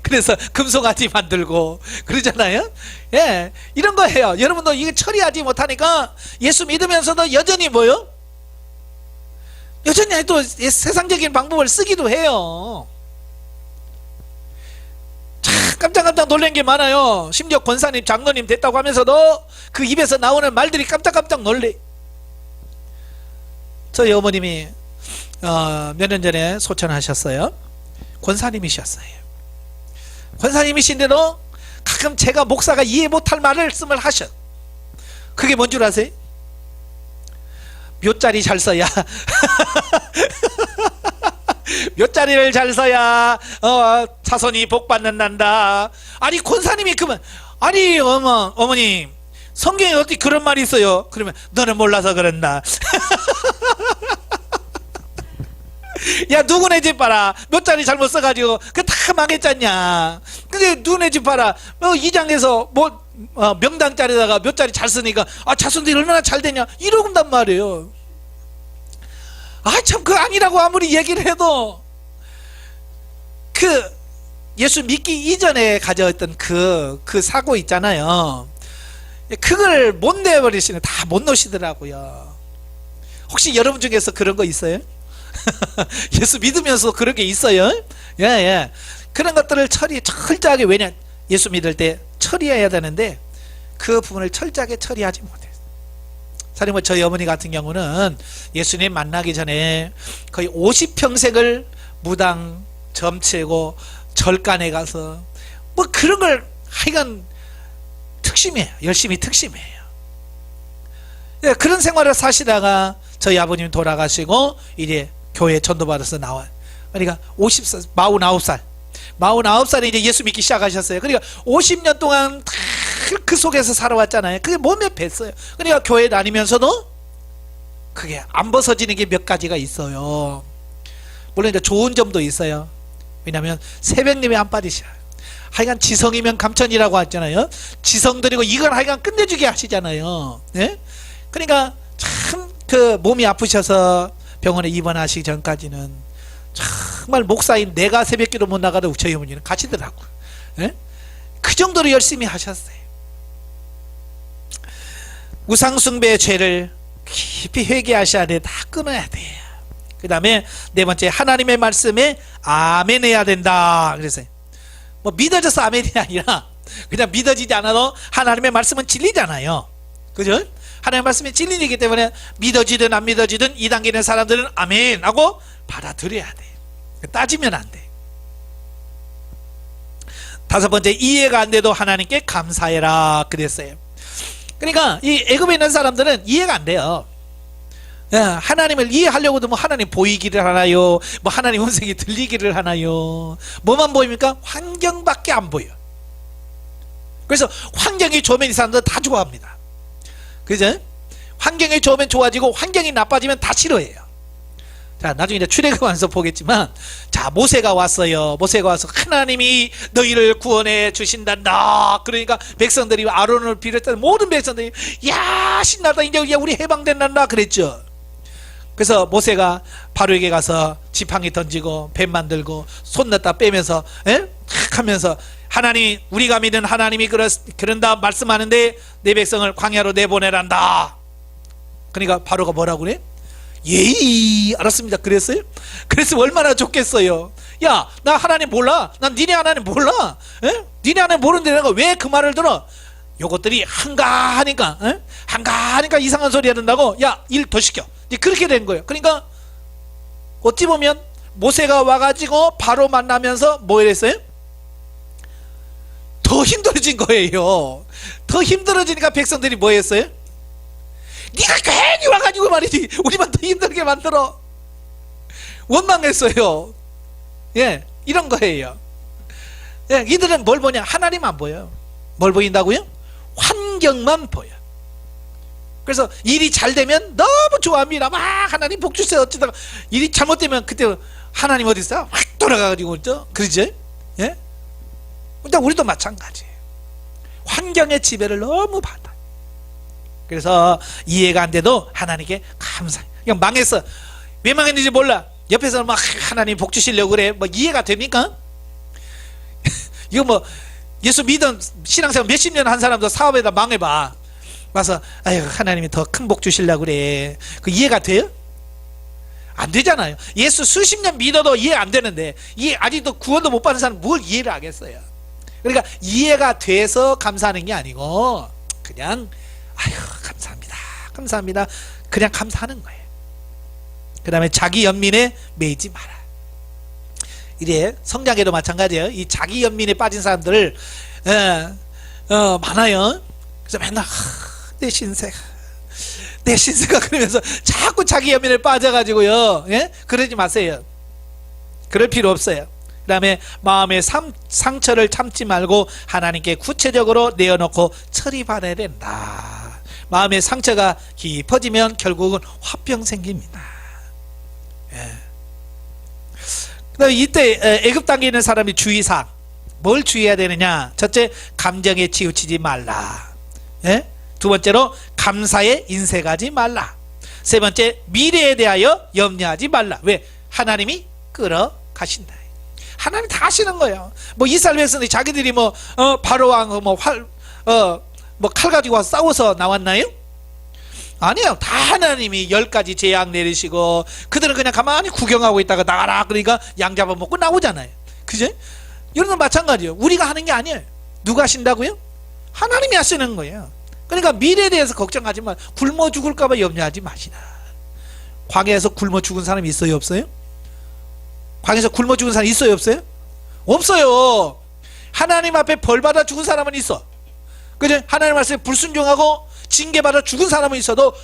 그래서 금송아지 만들고 그러잖아요. 예, 이런 거 해요. 여러분도 이게 처리하지 못하니까 예수 믿으면서도 여전히 뭐요? 여전히 또 세상적인 방법을 쓰기도 해요. 참 깜짝깜짝 놀란 게 많아요. 심지어 권사님 장로님 됐다고 하면서도 그 입에서 나오는 말들이 깜짝깜짝 놀래. 저희 어머님이 몇 년 전에 소천하셨어요. 권사님이셨어요. 권사님이신데도 가끔 제가 목사가 이해 못할 말씀을 하셔. 그게 뭔 줄 아세요? 묘자리 잘 써야 묘자리를 잘 써야 자손이 복받는 난다. 아니 권사님이 그만, 아니 어머님 성경에 어디 그런 말이 있어요? 그러면 너는 몰라서 그런다. 야 누구네 집 봐라, 몇 자리 잘못 써가지고 그 다 망했잖냐. 근데 누구네 집 봐라, 2장에서 명당짜리다가 몇 자리 잘 쓰니까 자손들이 얼마나 잘 되냐 이러는단 말이에요. 참 그 아니라고 아무리 얘기를 해도 그 예수 믿기 이전에 가졌던 그 사고 있잖아요. 그걸 못 내버리시네. 다 못 놓으시더라고요. 혹시 여러분 중에서 그런 거 있어요? 예수 믿으면서 그런 게 있어요? 예, 예. 그런 것들을 철저하게, 왜냐, 예수 믿을 때 처리해야 되는데 그 부분을 철저하게 처리하지 못해요. 사실 뭐 저희 어머니 같은 경우는 예수님 만나기 전에 거의 50평생을 무당 점치고 절간에 가서 뭐 그런 걸 하여간 특심이에요. 열심히 특심이에요. 예, 그런 생활을 사시다가 저희 아버님이 돌아가시고 이제 교회 전도받아서 나와요. 그러니까 49살에 이제 예수 믿기 시작하셨어요. 그러니까 50년 동안 다 그 속에서 살아왔잖아요. 그게 몸에 뱄어요. 그러니까 교회 다니면서도 그게 안 벗어지는 게 몇 가지가 있어요. 물론 이제 좋은 점도 있어요. 왜냐하면 새벽님이 안 빠지셔요. 하여간 지성이면 감천이라고 하잖아요. 지성 들이고 이걸 하여간 끝내주게 하시잖아요. 네? 그러니까 참 그 몸이 아프셔서 병원에 입원하시기 전까지는 정말 목사인 내가 새벽기도 못 나가도 저희 어머니는 가시더라고요. 네? 그 정도로 열심히 하셨어요. 우상숭배의 죄를 깊이 회개하셔야 돼. 다 끊어야 돼요. 그 다음에 네 번째, 하나님의 말씀에 아멘 해야 된다. 그래서 뭐 믿어져서 아멘이 아니라 그냥 믿어지지 않아도 하나님의 말씀은 진리잖아요. 그죠? 하나님의 말씀이 진리이기 때문에 믿어지든 안 믿어지든 이 단계에 있는 사람들은 아멘 하고 받아들여야 돼. 따지면 안 돼. 다섯 번째, 이해가 안 돼도 하나님께 감사해라 그랬어요. 그러니까 이 애굽에 있는 사람들은 이해가 안 돼요. 하나님을 이해하려고도 뭐 하나님 보이기를 하나요? 뭐 하나님 음성이 들리기를 하나요? 뭐만 보입니까? 환경밖에 안 보여. 그래서 환경이 좋으면 이 사람들 다 좋아합니다. 그죠? 환경이 좋으면 좋아지고 환경이 나빠지면 다 싫어해요. 자, 나중에 이제 출애굽하면서 보겠지만, 자, 모세가 왔어요. 모세가 와서 하나님이 너희를 구원해 주신단다. 그러니까 백성들이 아론을 비롯한 모든 백성들이 야 신나다, 이제 우리 해방된단다 그랬죠. 그래서 모세가 바로에게 가서 지팡이 던지고 뱀 만들고 손 넣다 빼면서 탁 하면서 하나님, 우리가 믿은 하나님이 그런다 말씀하는데 내 백성을 광야로 내보내란다. 그러니까 바로가 뭐라고 그래? 예이 알았습니다 그랬어요? 그랬으면 얼마나 좋겠어요. 야, 나 하나님 몰라. 난 니네 하나님 몰라. 니네 하나님 모르는데 내가 왜 그 말을 들어? 요것들이 한가하니까 한가하니까 이상한 소리 하는다고. 야, 일 더 시켜. 그렇게 된 거예요. 그러니까 어찌 보면 모세가 와가지고 바로 만나면서 뭐 이랬어요? 더 힘들어진 거예요. 더 힘들어지니까 백성들이 뭐 했어요? 네가 괜히 와가지고 말이지 우리만 더 힘들게 만들어. 원망했어요. 예, 이런 거예요. 예, 이들은 뭘 보냐? 하나님 안 보여요. 뭘 보인다고요? 환경만 보여. 그래서 일이 잘 되면 너무 좋아합니다. 막 하나님 복 주세요 어쩌다가 일이 잘못되면 그때 하나님 어디 있어요? 확 돌아가가지고 그러죠? 예? 근데 우리도 마찬가지예요. 환경의 지배를 너무 받아. 그래서 이해가 안 돼도 하나님께 감사해. 그냥 망했어. 왜 망했는지 몰라. 옆에서 막 하나님 복 주시려고 그래. 뭐 이해가 됩니까? 이거 뭐 예수 믿은 신앙생활 몇십 년 한 사람도 사업에다 망해봐. 와서 아유 하나님이 더 큰 복 주시려고 그래. 그 이해가 돼요? 안 되잖아요. 예수 수십 년 믿어도 이해 안 되는데 아직도 구원도 못 받은 사람은 뭘 이해를 하겠어요. 그러니까 이해가 돼서 감사하는 게 아니고 그냥 아유 감사합니다 감사합니다 그냥 감사하는 거예요. 그 다음에 자기 연민에 매이지 마라. 이래 성장에도 마찬가지예요. 이 자기 연민에 빠진 사람들을 많아요. 그래서 맨날 내 신세가 그러면서 자꾸 자기 연민에 빠져가지고요. 예? 그러지 마세요. 그럴 필요 없어요. 그 다음에 마음의 상처를 참지 말고 하나님께 구체적으로 내어놓고 처리받아야 된다. 마음의 상처가 깊어지면 결국은 화병 생깁니다. 예. 그 다음에 이때 애굽 땅에 있는 사람이 주의사항 뭘 주의해야 되느냐? 첫째, 감정에 치우치지 말라. 예? 두 번째로 감사에 인색하지 말라. 세 번째, 미래에 대하여 염려하지 말라. 왜? 하나님이 끌어가신다. 하나님 다 하시는 거예요. 뭐 이스라엘 백성들이 자기들이 바로왕 칼 가지고 와서 싸워서 나왔나요? 아니에요. 다 하나님이 10가지 재앙 내리시고 그들은 그냥 가만히 구경하고 있다가 나가라 그러니까 양 잡아먹고 나오잖아요. 그죠? 여러분 마찬가지예요. 우리가 하는 게 아니에요. 누가 하신다고요? 하나님이 하시는 거예요. 그러니까 미래에 대해서 걱정하지 마. 굶어 죽을까 봐 염려하지 마시라. 광야에서 굶어 죽은 사람이 있어요, 없어요? 광야에서 굶어 죽은 사람 있어요, 없어요? 없어요. 하나님 앞에 벌 받아 죽은 사람은 있어. 그죠? 하나님 말씀에 불순종하고 징계받아 죽은 사람은 있어도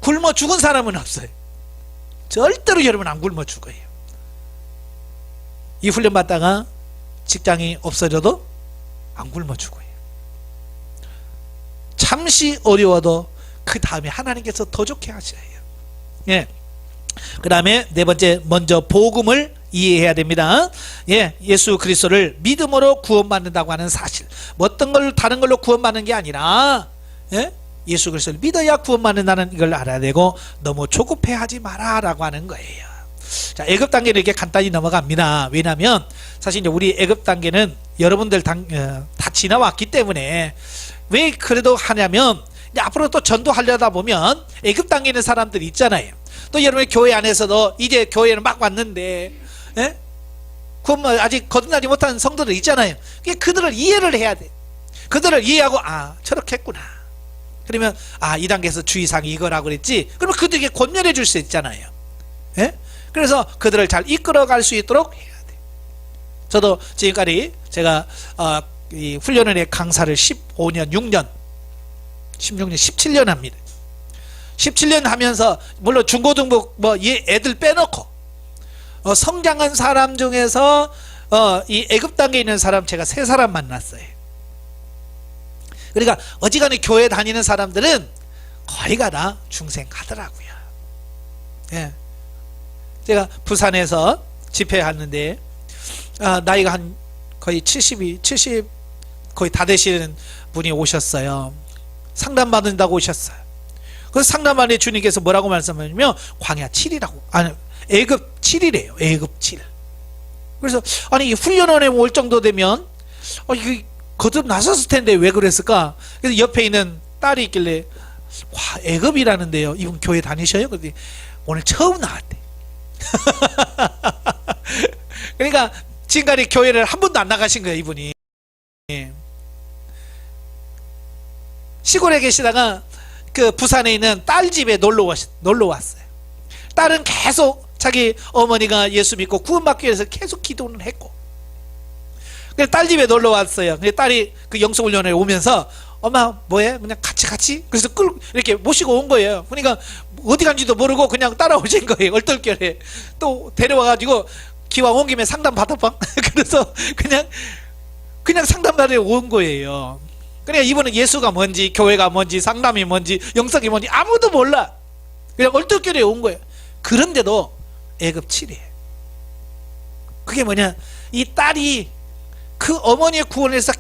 굶어 죽은 사람은 없어요. 절대로 여러분 안 굶어 죽어요. 이 훈련 받다가 직장이 없어져도 안 굶어 죽어요. 잠시 어려워도 그 다음에 하나님께서 더 좋게 하셔요. 예. 그 다음에 네 번째, 먼저 복음을 이해해야 됩니다. 예, 예수 그리스도를 믿음으로 구원받는다고 하는 사실. 어떤 걸 다른 걸로 구원받는 게 아니라, 예? 예수 그리스도를 믿어야 구원받는다는 이걸 알아야 되고 너무 조급해하지 마라라고 하는 거예요. 자, 애굽 단계를 이렇게 간단히 넘어갑니다. 왜냐하면 사실 이제 우리 애굽 단계는 여러분들 다 지나왔기 때문에 왜 그래도 하냐면 이제 앞으로 또 전도하려다 보면 애굽 단계 있는 사람들이 있잖아요. 또 여러분의 교회 안에서도 이제 교회는 막 왔는데, 예? 구원 아직 거듭나지 못한 성도들 있잖아요. 그들을 이해를 해야 돼. 그들을 이해하고 저렇게 했구나. 그러면 이 단계에서 주의사항이 이거라고 그랬지. 그러면 그들에게 권면해 줄 수 있잖아요. 예? 그래서 그들을 잘 이끌어갈 수 있도록 해야 돼. 저도 지금까지 제가 이 훈련원의 강사를 15년, 6년, 16년, 17년 합니다. 17년 하면서 물론 중고등부 애들 빼놓고 성장한 사람 중에서 이 애굽 단계에 있는 사람 제가 3사람 만났어요. 그러니까 어지간히 교회 다니는 사람들은 거의가 다 중생하더라고요. 예. 제가 부산에서 집회하는데 나이가 한 거의 70 거의 다 되시는 분이 오셨어요. 상담받는다고 오셨어요. 그래서 상담하는데 주님께서 뭐라고 말씀하냐면 광야 7이라고 애굽 7이래요. 애굽 7. 그래서 이 훈련원에 올 정도 되면 이거 거듭 나섰을 텐데 왜 그랬을까? 그래서 옆에 있는 딸이 있길래 애굽이라는데요. 이분 교회 다니셔요? 그랬더니 오늘 처음 나왔대. 그러니까 지금까지 교회를 한 번도 안 나가신 거예요, 이분이. 시골에 계시다가 그 부산에 있는 딸 집에 놀러 왔어요. 딸은 계속 자기 어머니가 예수 믿고 구원받기 위해서 계속 기도는 했고, 그래서 딸 집에 놀러 왔어요. 근데 딸이 그 영성훈련에 오면서 엄마 뭐해? 그냥 같이 그래서 이렇게 모시고 온 거예요. 그러니까 어디 간지도 모르고 그냥 따라오신 거예요. 얼떨결에 또 데려와가지고 기왕 온 김에 상담 받아봐. 그래서 그냥 상담 받으러 온 거예요. 그러니까 이분은 예수가 뭔지, 교회가 뭔지, 상담이 뭔지, 영성이 뭔지 아무도 몰라. 그냥 얼떨결에 온 거예요. 그런데도 애굽 7이에요. 그게 뭐냐? 이 딸이 그 어머니의 구원을 위해서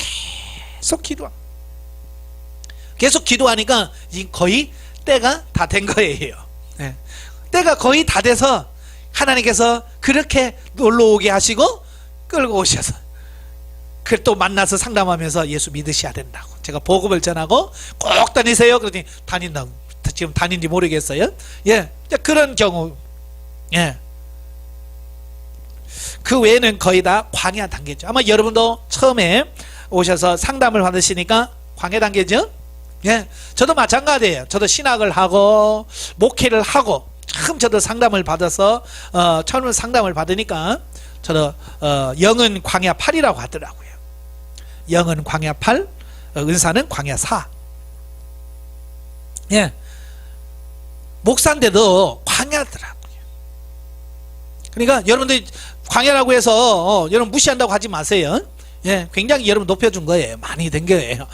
계속 기도하니까 거의 때가 다 된 거예요. 네. 때가 거의 다 돼서 하나님께서 그렇게 놀러 오게 하시고 끌고 오셔서 그걸 또 만나서 상담하면서 예수 믿으셔야 된다고 제가 복음을 전하고 꼭 다니세요. 그러더니 다닌다고. 지금 다닌지 모르겠어요. 예, 그런 경우. 예. 그 외에는 거의 다 광야 단계죠. 아마 여러분도 처음에 오셔서 상담을 받으시니까 광야 단계죠. 예, 저도 마찬가지예요. 저도 신학을 하고 목회를 하고 참 저도 상담을 받아서 처음 상담을 받으니까 저도 영은 광야 8이라고 하더라고요. 영은 광야 8, 은사는 광야 4. 예, 목사인데도 광야더라고요. 그러니까 여러분들 광야라고 해서 여러분 무시한다고 하지 마세요. 예, 굉장히 여러분 높여준 거예요. 많이 된 거예요.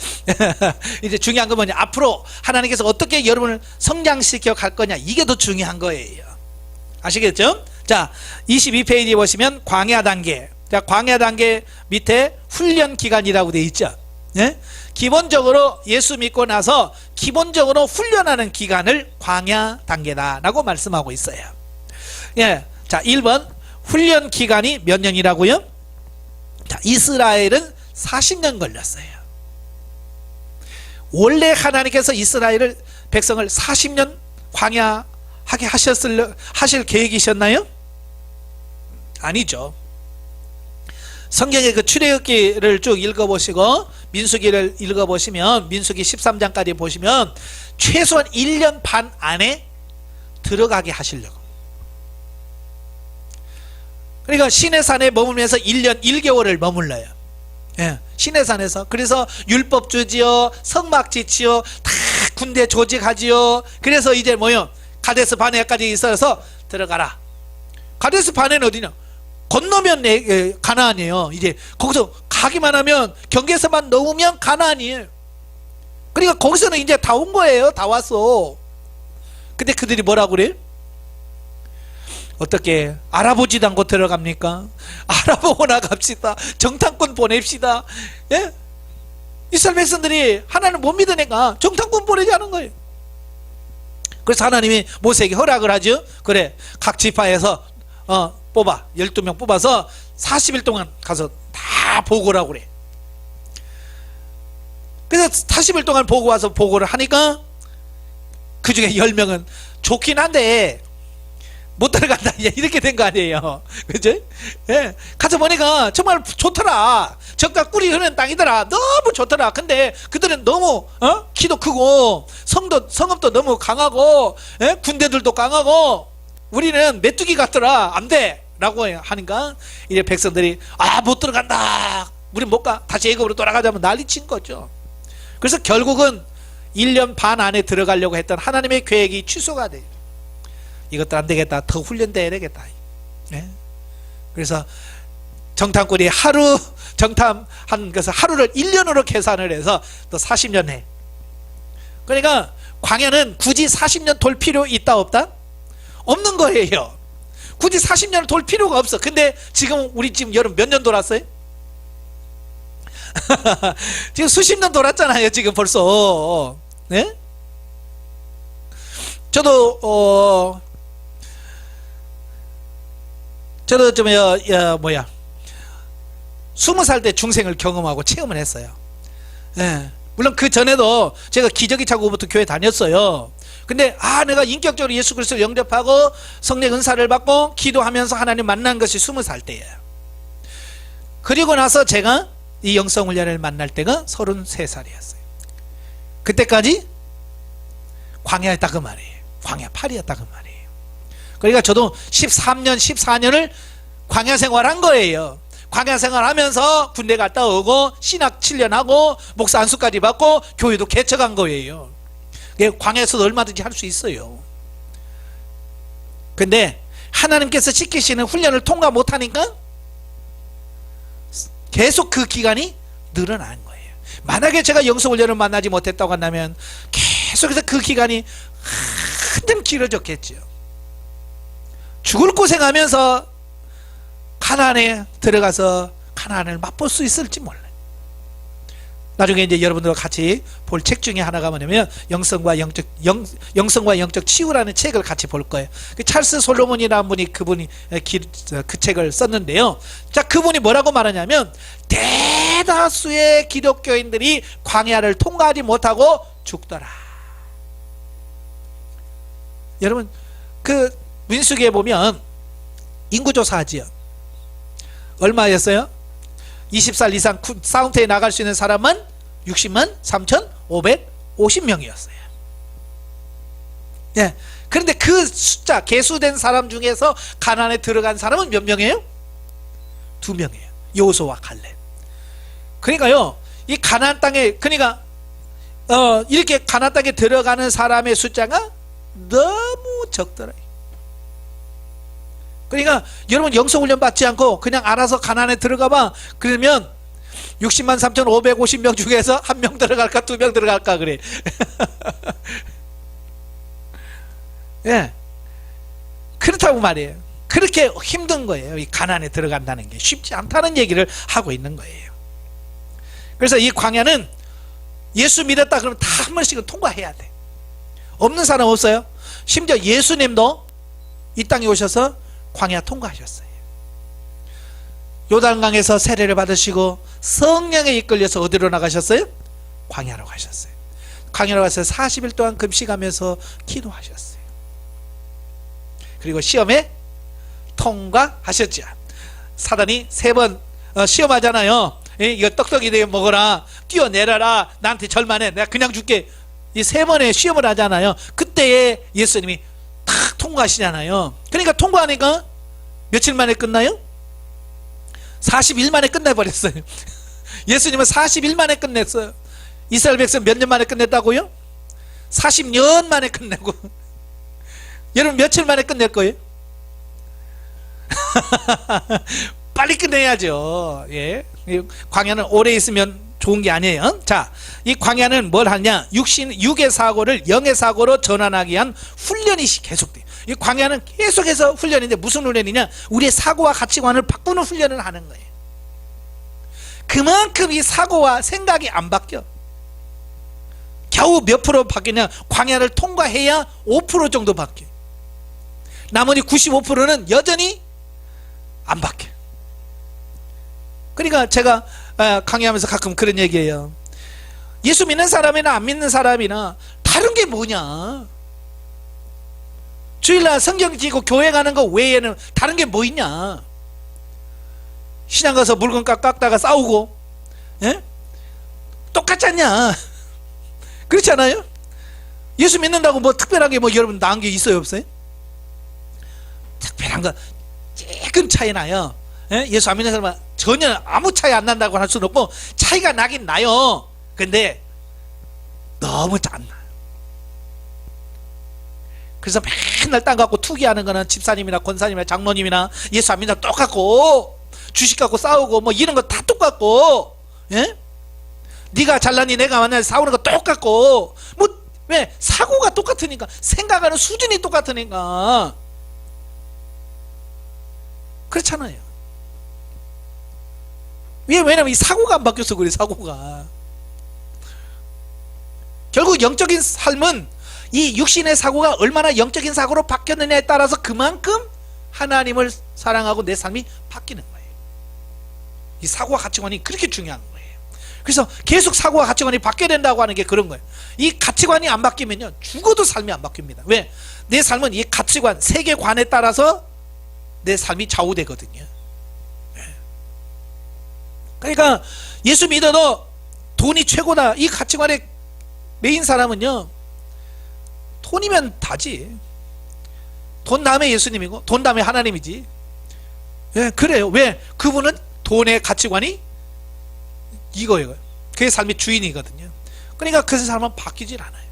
이제 중요한 건 뭐냐? 앞으로 하나님께서 어떻게 여러분을 성장시켜 갈 거냐? 이게 더 중요한 거예요. 아시겠죠? 자, 22페이지 보시면 광야 단계. 자, 광야 단계 밑에 훈련 기간이라고 되어 있죠. 예? 기본적으로 예수 믿고 나서 기본적으로 훈련하는 기간을 광야 단계다라고 말씀하고 있어요. 예, 자, 1번 훈련 기간이 몇 년이라고요? 자, 이스라엘은 40년 걸렸어요. 원래 하나님께서 이스라엘을 백성을 40년 광야하게 하실 계획이셨나요? 아니죠. 성경의 그 출애굽기를 쭉 읽어보시고 민수기를 읽어보시면 민수기 13장까지 보시면 최소한 1년 반 안에 들어가게 하시려고. 그러니까 시내산에 머물면서 1년 1개월을 머물러요. 예, 시내산에서. 그래서 율법 주지요, 성막 짓지요, 다 군대 조직하지요. 그래서 이제 뭐요? 가데스 바네아까지 있어서 들어가라. 가데스 바네는 어디냐? 건너면 가나안이에요. 이제 거기서 가기만 하면 경계선만 넘으면 가나안이에요. 그러니까 거기서는 이제 다 온 거예요. 다 왔어. 근데 그들이 뭐라고 그래요? 어떻게 알아보지도 않고 들어갑니까? 알아보고 나갑시다. 정탐꾼 보냅시다. 예? 이스라엘 백성들이 하나님을 못 믿으니까 정탐꾼 보내자는 거예요. 그래서 하나님이 모세에게 허락을 하죠. 그래, 각 지파에서 뽑아 12명 뽑아서 40일 동안 가서 다 보고를 하고 그래. 그래서 40일 동안 보고 와서 보고를 하니까 그 중에 10명은 좋긴 한데 못 들어간다, 이렇게 된 거 아니에요. 그죠? 예. 가서 보니까 정말 좋더라. 적과 꿀이 흐르는 땅이더라. 너무 좋더라. 근데 그들은 너무 키도 크고 성읍도 너무 강하고, 예? 군대들도 강하고, 우리는 메뚜기 같더라. 안 돼 라고 하니까 이제 백성들이 못 들어간다, 우린 못 가, 다시 애굽으로 돌아가자면 난리친 거죠. 그래서 결국은 1년 반 안에 들어가려고 했던 하나님의 계획이 취소가 돼요. 이것도 안 되겠다, 더 훈련돼야 되겠다. 네? 그래서 정탐꾼이 하루 정탐한 것을 하루를 1년으로 계산을 해서 또 40년 해. 그러니까 광야는 굳이 40년 돌 필요 있다 없다? 없는 거예요. 굳이 40년을 돌 필요가 없어. 근데 지금 우리 지금 여름 몇 년 돌았어요? 지금 수십 년 돌았잖아요. 지금 벌써. 네? 저도 좀 20살 때 중생을 경험하고 체험을 했어요. 예. 물론 그 전에도 제가 기저귀 차고부터 교회 다녔어요. 근데 내가 인격적으로 예수 그리스도를 영접하고 성령 은사를 받고 기도하면서 하나님 만난 것이 20살 때예요. 그리고 나서 제가 이 영성훈련을 만날 때가 33살이었어요. 그때까지 광야였다 그 말이에요. 광야팔이였다 그 말이에요. 그러니까 저도 13년 14년을 광야 생활한 거예요. 광야 생활하면서 군대 갔다 오고 신학 7년 하고 목사 안수까지 받고 교회도 개척한 거예요. 광야에서도 얼마든지 할 수 있어요. 근데 하나님께서 시키시는 훈련을 통과 못하니까 계속 그 기간이 늘어나는 거예요. 만약에 제가 영성훈련을 만나지 못했다고 한다면 계속해서 그 기간이 한참 길어졌겠죠. 죽을 고생하면서 가나안에 들어가서 가나안을 맛볼 수 있을지 몰라요. 나중에 이제 여러분들과 같이 볼 책 중에 하나가 뭐냐면 영성과 영적 치유라는 책을 같이 볼 거예요. 찰스 솔로몬이라는 분이 그 책을 썼는데요. 자, 그분이 뭐라고 말하냐면 대다수의 기독교인들이 광야를 통과하지 못하고 죽더라. 여러분 그 민수기에 보면 인구조사하지요. 얼마였어요? 20살 이상 사운드에 나갈 수 있는 사람은 60만 3,550명이었어요. 예. 그런데 그 숫자 계수된 사람 중에서 가나안에 들어간 사람은 몇 명이에요? 2명이에요. 여호수아와 갈렙. 그러니까요, 이 가나안 땅에, 그러니까 이렇게 가나안 땅에 들어가는 사람의 숫자가 너무 적더라고요. 그러니까 여러분 영성훈련 받지 않고 그냥 알아서 가나안에 들어가봐. 그러면 60만 3,550명 중에서 1명 들어갈까 2명 들어갈까 그래. 예, 그렇다고 말이에요. 그렇게 힘든 거예요. 이 가나안에 들어간다는 게 쉽지 않다는 얘기를 하고 있는 거예요. 그래서 이 광야는 예수 믿었다 그러면 다 한 번씩은 통과해야 돼. 없는 사람 없어요? 심지어 예수님도 이 땅에 오셔서 광야 통과하셨어요. 요단강에서 세례를 받으시고 성령에 이끌려서 어디로 나가셨어요? 광야로 가셨어요. 광야로 가서 40일 동안 금식하면서 기도하셨어요. 그리고 시험에 통과하셨죠. 사단이 3번 시험하잖아요. 이거 떡떡이 되게 먹어라, 뛰어내려라, 나한테 절만해, 내가 그냥 줄게, 이 3번의 시험을 하잖아요. 그때에 예수님이 탁 통과하시잖아요. 그러니까 통과하니까 며칠 만에 끝나요? 40일 만에 끝내버렸어요. 예수님은 40일 만에 끝냈어요. 이스라엘 백성 몇 년 만에 끝냈다고요? 40년 만에 끝내고. 여러분 며칠 만에 끝낼 거예요? 빨리 끝내야죠. 예. 광야는 오래 있으면 좋은 게 아니에요. 자, 이 광야는 뭘 하냐? 육의 사고를 영의 사고로 전환하기 위한 훈련이 계속돼요. 이 광야는 계속해서 훈련인데 무슨 훈련이냐? 우리의 사고와 가치관을 바꾸는 훈련을 하는 거예요. 그만큼 이 사고와 생각이 안 바뀌어. 겨우 몇 프로 바뀌냐? 광야를 통과해야 5% 정도 바뀌어. 나머지 95%는 여전히 안 바뀌어. 그러니까 제가 강의하면서 가끔 그런 얘기해요. 예수 믿는 사람이나 안 믿는 사람이나 다른 게 뭐냐? 주일날 성경 지고 교회 가는 거 외에는 다른 게 뭐 있냐? 시장 가서 물건 깎다가 싸우고, 예? 똑같지 않냐? 그렇지 않아요? 예수 믿는다고 뭐 특별한 게 뭐 여러분 나은 게 있어요, 없어요? 특별한 거 조금 차이 나요. 예? 예수 안 믿는 사람은 전혀 아무 차이 안 난다고 할 수는 없고, 차이가 나긴 나요. 근데 너무 안 나요. 그래서 맨날 땅 갖고 투기하는 거는 집사님이나 권사님이나 장로님이나 예수 안 믿는 똑같고, 주식 갖고 싸우고 뭐 이런 거 다 똑같고, 예? 네가 잘나니 내가 만나니 싸우는 거 똑같고, 뭐 왜? 사고가 똑같으니까, 생각하는 수준이 똑같으니까. 그렇잖아요. 왜냐면 이 사고가 안 바뀌어서 그래. 사고가 결국 영적인 삶은 이 육신의 사고가 얼마나 영적인 사고로 바뀌었느냐에 따라서 그만큼 하나님을 사랑하고 내 삶이 바뀌는 거예요. 이 사고와 가치관이 그렇게 중요한 거예요. 그래서 계속 사고와 가치관이 바뀌어야 된다고 하는 게 그런 거예요. 이 가치관이 안 바뀌면요, 죽어도 삶이 안 바뀝니다. 왜? 내 삶은 이 가치관, 세계관에 따라서 내 삶이 좌우되거든요. 그러니까 예수 믿어도 돈이 최고다, 이 가치관의 메인 사람은요, 돈이면 다지. 돈 다음에 예수님이고 돈 다음에 하나님이지. 예, 그래요. 왜? 그분은 돈의 가치관이 이거예요. 그의 삶의 주인이거든요. 그러니까 그 사람은 바뀌질 않아요.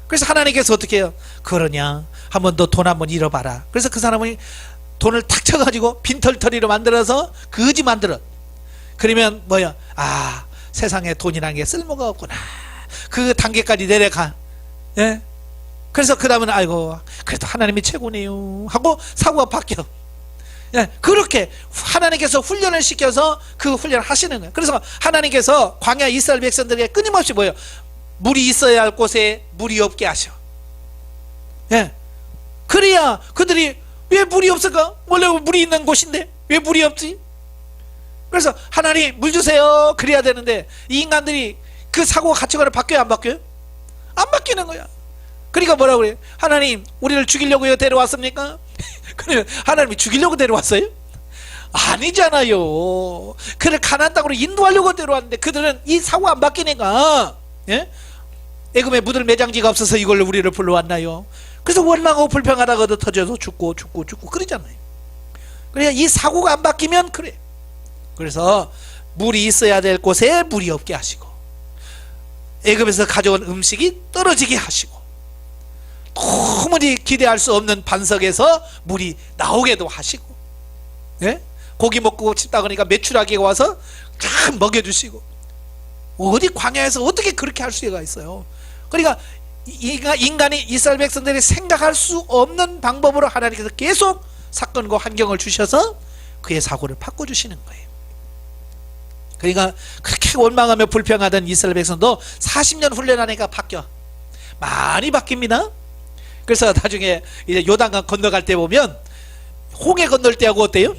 그래서 하나님께서 어떻게 해요? 그러냐, 한번 너 돈 한번 잃어봐라. 그래서 그 사람은 돈을 탁 쳐가지고 빈털터리로 만들어서 거지 만들어. 그러면 뭐야? 아, 세상에 돈이라는 게 쓸모가 없구나. 그 단계까지 내려가. 예? 그래서 그 다음은 아이고 그래도 하나님이 최고네요 하고 사고가 바뀌어. 예, 그렇게 하나님께서 훈련을 시켜서 그 훈련을 하시는 거예요. 그래서 하나님께서 광야 이스라엘 백성들에게 끊임없이 뭐예요? 물이 있어야 할 곳에 물이 없게 하셔. 예, 그래야 그들이 왜 물이 없을까? 원래 물이 있는 곳인데 왜 물이 없지? 그래서 하나님 물 주세요 그래야 되는데, 이 인간들이 그 사고가 가치관을 바뀌어요, 안 바뀌어요? 안 바뀌는 거야. 그러니까 뭐라고 그래요? 하나님 우리를 죽이려고 데려왔습니까? 그러면 하나님이 죽이려고 데려왔어요? 아니잖아요. 그를 가나안 땅으로 인도하려고 데려왔는데 그들은 이 사고가 안 바뀌니까, 예? 애굽에 묻을 매장지가 없어서 이걸로 우리를 불러왔나요? 그래서 원망하고 불평하다가 터져서 죽고 그러잖아요. 그러니까 이 사고가 안 바뀌면 그래. 그래서 물이 있어야 될 곳에 물이 없게 하시고, 애굽에서 가져온 음식이 떨어지게 하시고, 도무지 기대할 수 없는 반석에서 물이 나오게도 하시고, 예? 고기 먹고 싶다 그러니까 메추라기가 와서 쫙 먹여주시고, 어디 광야에서 어떻게 그렇게 할 수가 있어요? 그러니까 인간이 이스라엘 백성들이 생각할 수 없는 방법으로 하나님께서 계속 사건과 환경을 주셔서 그의 사고를 바꿔주시는 거예요. 그러니까 그렇게 원망하며 불평하던 이스라엘 백성도 40년 훈련하니까 바뀌어. 많이 바뀝니다. 그래서 나중에 이제 요단강 건너갈 때 보면 홍해 건널 때하고 어때요?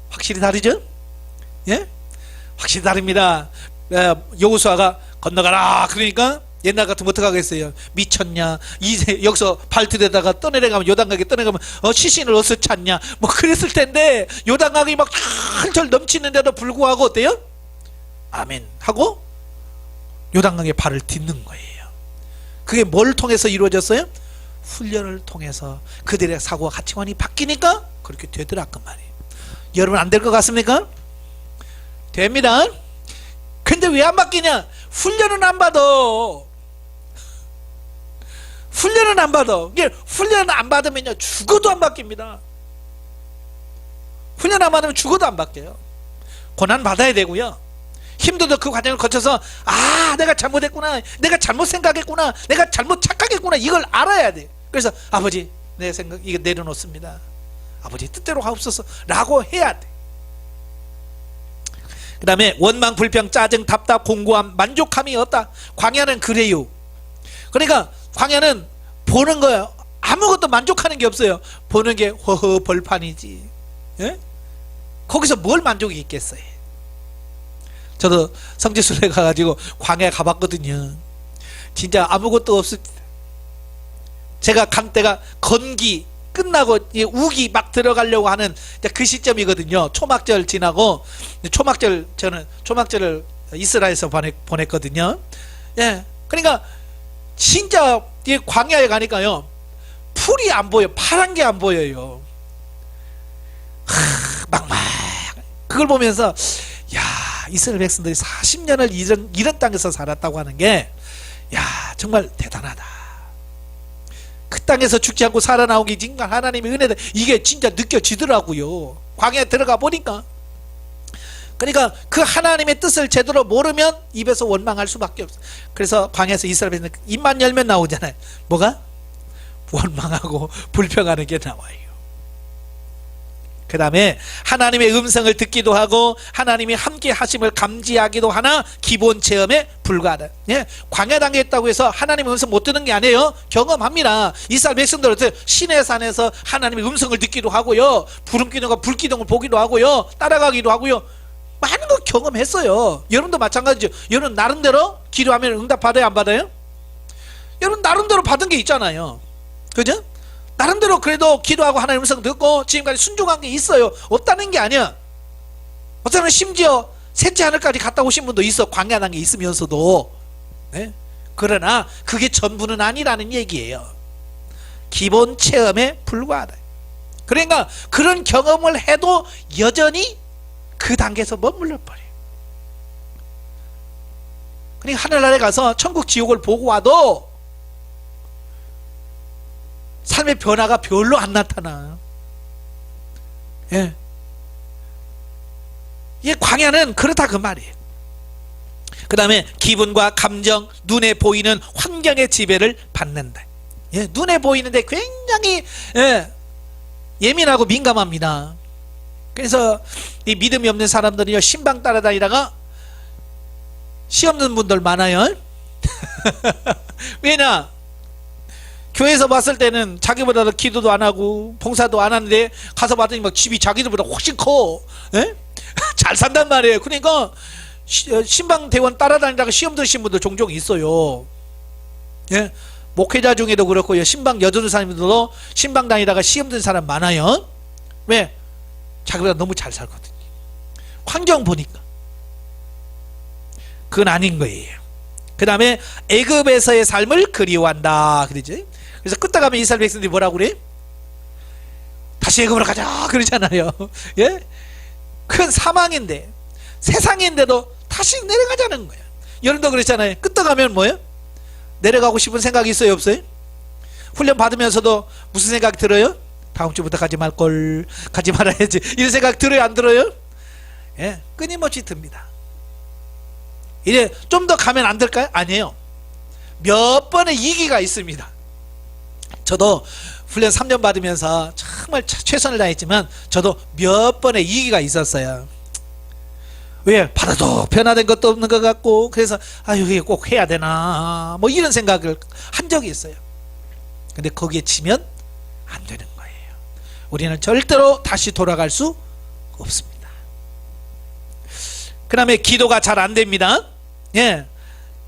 확실히 다르죠? 예? 확실히 다릅니다. 여호수아가 건너가라 그러니까 옛날 같으면 어떡하겠어요? 미쳤냐? 이제 여기서 발트대다가 떠내려가면 요단강에 떠내려가면 시신을 어디서 찾냐? 뭐 그랬을 텐데 요단강이 막 철철 넘치는데도 불구하고 어때요? 아멘 하고 요단강에 발을 딛는 거예요. 그게 뭘 통해서 이루어졌어요? 훈련을 통해서 그들의 사고와 가치관이 바뀌니까 그렇게 되더라 그 말이에요. 여러분 안 될 것 같습니까? 됩니다. 근데 왜 안 바뀌냐? 훈련은 안 받아. 훈련은 안 받아. 훈련을 안 받으면요 죽어도 안 바뀝니다. 훈련 안 받으면 죽어도 안 바뀌어요. 고난 받아야 되고요. 힘들도 그 과정을 거쳐서 내가 잘못했구나, 내가 잘못 생각했구나, 내가 잘못 착각했구나, 이걸 알아야 돼. 그래서 아버지 내 생각 이거 내려놓습니다. 아버지 뜻대로 하옵소서 라고 해야 돼. 그 다음에 원망, 불평, 짜증, 답답, 공고함, 만족함이 없다. 광야는 그래요. 그러니까 광야는 보는 거예요. 아무것도 만족하는 게 없어요. 보는 게 허허 벌판이지. 예? 거기서 뭘 만족이 있겠어요? 저도 성지순례 가가지고 광야에 가봤거든요. 진짜 아무것도 없습니다. 제가 간 때가 건기 끝나고 우기 막 들어가려고 하는 그 시점이거든요. 초막절 지나고 저는 초막절을 이스라엘에서 보냈거든요. 예, 그러니까 진짜 이 광야에 가니까요 풀이 안 보여, 파란 게 안 보여요. 막막 그걸 보면서 야 이스라엘 백성들이 40년을 이런 땅에서 살았다고 하는 게 야 정말 대단하다. 그 땅에서 죽지 않고 살아나온 게 정말 하나님의 은혜다. 이게 진짜 느껴지더라고요. 광야에 들어가 보니까. 그러니까 그 하나님의 뜻을 제대로 모르면 입에서 원망할 수밖에 없어요. 그래서 광야에서 이스라엘 백성들 입만 열면 나오잖아요. 뭐가? 원망하고 불평하는 게 나와요. 그 다음에 하나님의 음성을 듣기도 하고 하나님이 함께 하심을 감지하기도 하나 기본 체험에 불과하다. 예? 광야 단계에 있다고 해서 하나님의 음성 못 듣는 게 아니에요. 경험합니다. 이스라엘 백성들 어때요? 시내산에서 하나님의 음성을 듣기도 하고요, 구름기둥과 불기둥을 보기도 하고요, 따라가기도 하고요, 많은 거 경험했어요. 여러분도 마찬가지죠. 여러분 나름대로 기도하면 응답 받아요 안 받아요? 여러분 나름대로 받은 게 있잖아요. 그죠? 나름대로 그래도 기도하고 하나님 음성 듣고 지금까지 순종한 게 있어요. 없다는 게 아니야. 어떤 사람은 심지어 셋째 하늘까지 갔다 오신 분도 있어. 광야 단계 있으면서도. 네? 그러나 그게 전부는 아니라는 얘기예요. 기본 체험에 불과하다. 그러니까 그런 경험을 해도 여전히 그 단계에서 머물러 버려요. 그러니까 하늘나라에 가서 천국 지옥을 보고 와도 삶의 변화가 별로 안 나타나. 예. 이 광야는 그렇다 그 말이에요. 그 다음에 기분과 감정, 눈에 보이는 환경의 지배를 받는다. 예, 눈에 보이는데 굉장히 예민하고 민감합니다. 그래서 이 믿음이 없는 사람들이요 신방 따라다니다가 시 없는 분들 많아요. 왜냐? 교회에서 봤을 때는 자기보다도 기도도 안 하고 봉사도 안 하는데 가서 봤더니 막 집이 자기들보다 훨씬 커. 예? 잘 산단 말이에요. 그러니까 신방대원 따라다니다가 시험 드신 분들 종종 있어요. 예? 목회자 중에도 그렇고요, 신방 여전히 사람들도 신방 다니다가 시험 든 사람 많아요. 왜? 자기보다 너무 잘 살거든요. 환경 보니까. 그건 아닌 거예요. 그 다음에 애굽에서의 삶을 그리워한다 그러지. 그래서 끝에 가면 이스라엘 백성들이 뭐라고 그래? 다시 애굽으로 가자 그러잖아요. 예? 그건 사망인데, 세상인데도 다시 내려가자는 거야. 여러분도 그랬잖아요. 끝에 가면 뭐예요? 내려가고 싶은 생각이 있어요 없어요? 훈련 받으면서도 무슨 생각 들어요? 다음 주부터 가지 말걸, 가지 말아야지, 이런 생각 들어요 안 들어요? 예, 끊임없이 듭니다. 이제 좀 더 가면 안 될까요? 아니에요. 몇 번의 위기가 있습니다. 저도 훈련 3년 받으면서 정말 최선을 다했지만 저도 몇 번의 위기가 있었어요. 왜? 받아도 변화된 것도 없는 것 같고, 그래서 아유 이게 꼭 해야 되나 뭐 이런 생각을 한 적이 있어요. 근데 거기에 치면 안 되는 거예요. 우리는 절대로 다시 돌아갈 수 없습니다. 그 다음에 기도가 잘 안 됩니다. 예.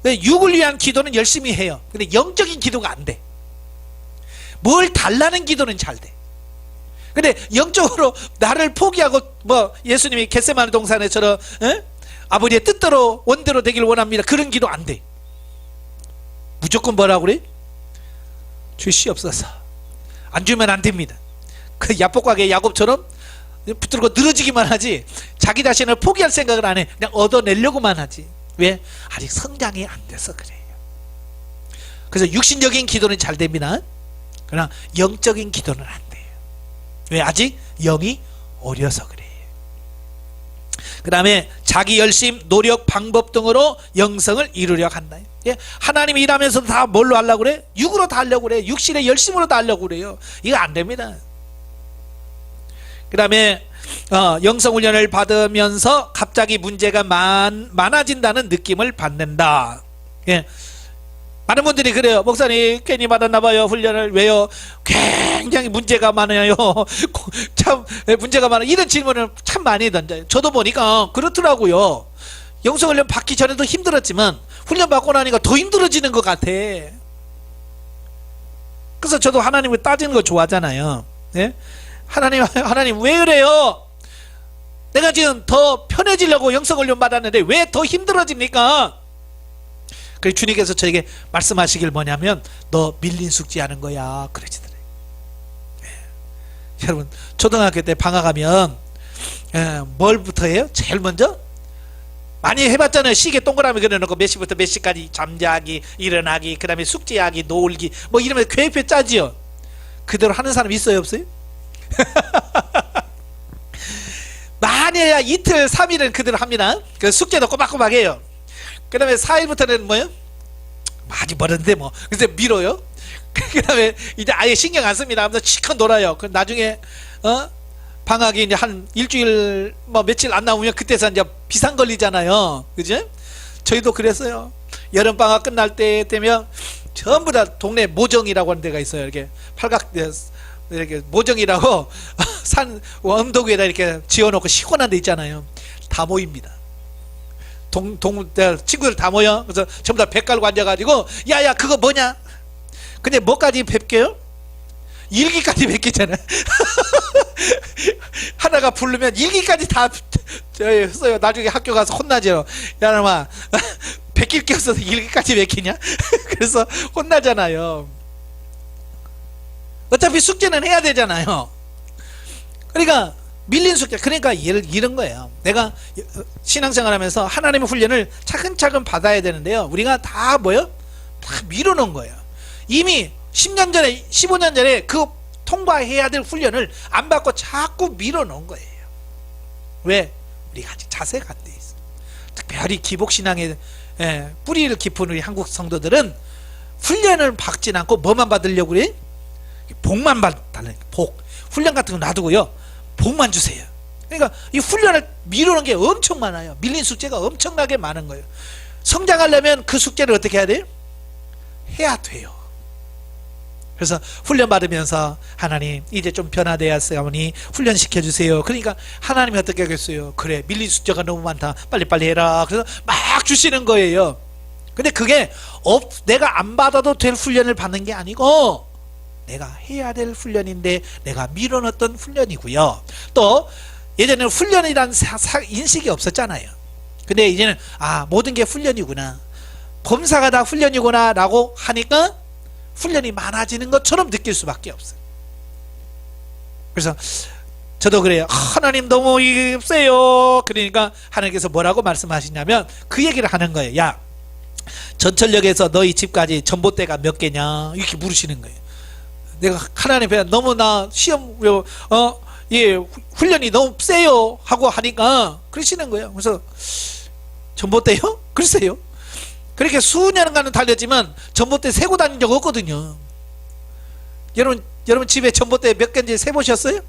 육을 위한 기도는 열심히 해요. 근데 영적인 기도가 안 돼. 뭘 달라는 기도는 잘 돼. 근데 영적으로 나를 포기하고 뭐 예수님이 겟세마네 동산에처럼 아버지의 뜻대로 원대로 되길 원합니다. 그런 기도 안 돼. 무조건 뭐라고 그래? 주시옵소서. 안 주면 안 됩니다. 그 야복하게 야곱처럼 붙들고 늘어지기만 하지 자기 자신을 포기할 생각을 안 해. 그냥 얻어내려고만 하지. 왜? 아직 성장이 안 돼서 그래요. 그래서 육신적인 기도는 잘 됩니다. 그러나 영적인 기도는 안 돼요. 왜? 아직 영이 어려서 그래요. 그 다음에 자기 열심, 노력, 방법 등으로 영성을 이루려 한다. 예? 하나님이 일하면서도 다 뭘로 하려고 그래? 육으로 다 하려고 그래. 육신의 열심으로 다 하려고 그래요. 이거 안 됩니다. 그 다음에 영성훈련을 받으면서 갑자기 문제가 많아진다는 느낌을 받는다. 예. 많은 분들이 그래요. 목사님 괜히 받았나 봐요. 훈련을. 왜요? 굉장히 문제가 많아요. 참 문제가 많아. 이런 질문을 참 많이 던져요. 저도 보니까 그렇더라고요. 영성훈련 받기 전에도 힘들었지만 훈련 받고 나니까 더 힘들어지는 것 같아. 그래서 저도 하나님을 따지는 거 좋아하잖아요. 예? 하나님 왜 그래요? 내가 지금 더 편해지려고 영성훈련 받았는데 왜 더 힘들어집니까? 그래서 주님께서 저에게 말씀하시길 뭐냐면 너 밀린 숙제하는 거야 그러시더래요. 예. 여러분 초등학교 때 방학하면 뭘부터 해요? 제일 먼저 많이 해봤잖아요. 시계 동그라미 그려놓고 몇 시부터 몇 시까지 잠자기, 일어나기, 그 다음에 숙제하기, 놀기 뭐 이러면서 계획표 짜지요. 그대로 하는 사람 있어요 없어요? 만약에 이틀 3일은 그대로 합니다. 그 숙제도 꼬박꼬박 해요. 그 다음에 4일부터는 뭐요? 아직 멀었는데 뭐 그래서 미뤄요. 그 다음에 이제 아예 신경 안 씁니다. 하면서 치컷 놀아요. 그 나중에 방학이 이제 한 일주일 뭐 며칠 안 나오면 그때서 이제 비상 걸리잖아요. 그죠? 저희도 그랬어요. 여름방학 끝날 때 되면 전부 다 동네 모정이라고 하는 데가 있어요. 이렇게 이렇게 모정이라고 산 언덕 위에다 이렇게 지어놓고 시원한 데 있잖아요. 다 모입니다. 친구들 다 모여. 그래서 전부 다 배 깔고 앉아가지고 야야 그거 뭐냐? 근데 뭐까지 뵙게요? 일기까지 뵙겠잖아요. 하나가 부르면 일기까지 다 써요. 나중에 학교 가서 혼나죠. 야 놈아 베낄 게 없어서 일기까지 뵙기냐? 그래서 혼나잖아요. 어차피 숙제는 해야 되잖아요. 그러니까 밀린 숙제. 그러니까 이런 거예요. 내가 신앙생활 하면서 하나님의 훈련을 차근차근 받아야 되는데요. 우리가 다 뭐요? 다 밀어놓은 거예요. 이미 10년 전에 15년 전에 그 통과해야 될 훈련을 안 받고 자꾸 밀어놓은 거예요. 왜? 우리가 아직 자세가 안 돼 있어요. 특별히 기복신앙의 뿌리를 깊은 우리 한국 성도들은 훈련을 받진 않고 뭐만 받으려고 그래? 복만 받달라는 복. 훈련 같은 거 놔두고요. 복만 주세요. 그러니까 이 훈련을 미루는 게 엄청 많아요. 밀린 숙제가 엄청나게 많은 거예요. 성장하려면 그 숙제를 어떻게 해야 돼요? 해야 돼요. 그래서 훈련 받으면서 하나님 이제 좀 변화되었으니 훈련 시켜주세요. 그러니까 하나님이 어떻게 하겠어요? 그래 밀린 숙제가 너무 많다. 빨리빨리 해라. 그래서 막 주시는 거예요. 근데 그게 내가 안 받아도 될 훈련을 받는 게 아니고 내가 해야 될 훈련인데 내가 밀어넣었던 훈련이고요. 또 예전에는 훈련이란 인식이 없었잖아요. 근데 이제는 모든 게 훈련이구나, 범사가 다 훈련이구나 라고 하니까 훈련이 많아지는 것처럼 느낄 수밖에 없어요. 그래서 저도 그래요. 하나님 너무 세요. 그러니까 하나님께서 뭐라고 말씀하시냐면 그 얘기를 하는 거예요. 야 전철역에서 너희 집까지 전봇대가 몇 개냐 이렇게 물으시는 거예요. 내가 하나님 앞에 너무 나 시험 훈련이 너무 세요 하고 하니까 그러시는 거예요. 그래서 전봇대요? 글쎄요. 그렇게 수년간은 달렸지만 전봇대 세고 다닌 적 없거든요. 여러분 집에 전봇대 몇 개인지 세보셨어요?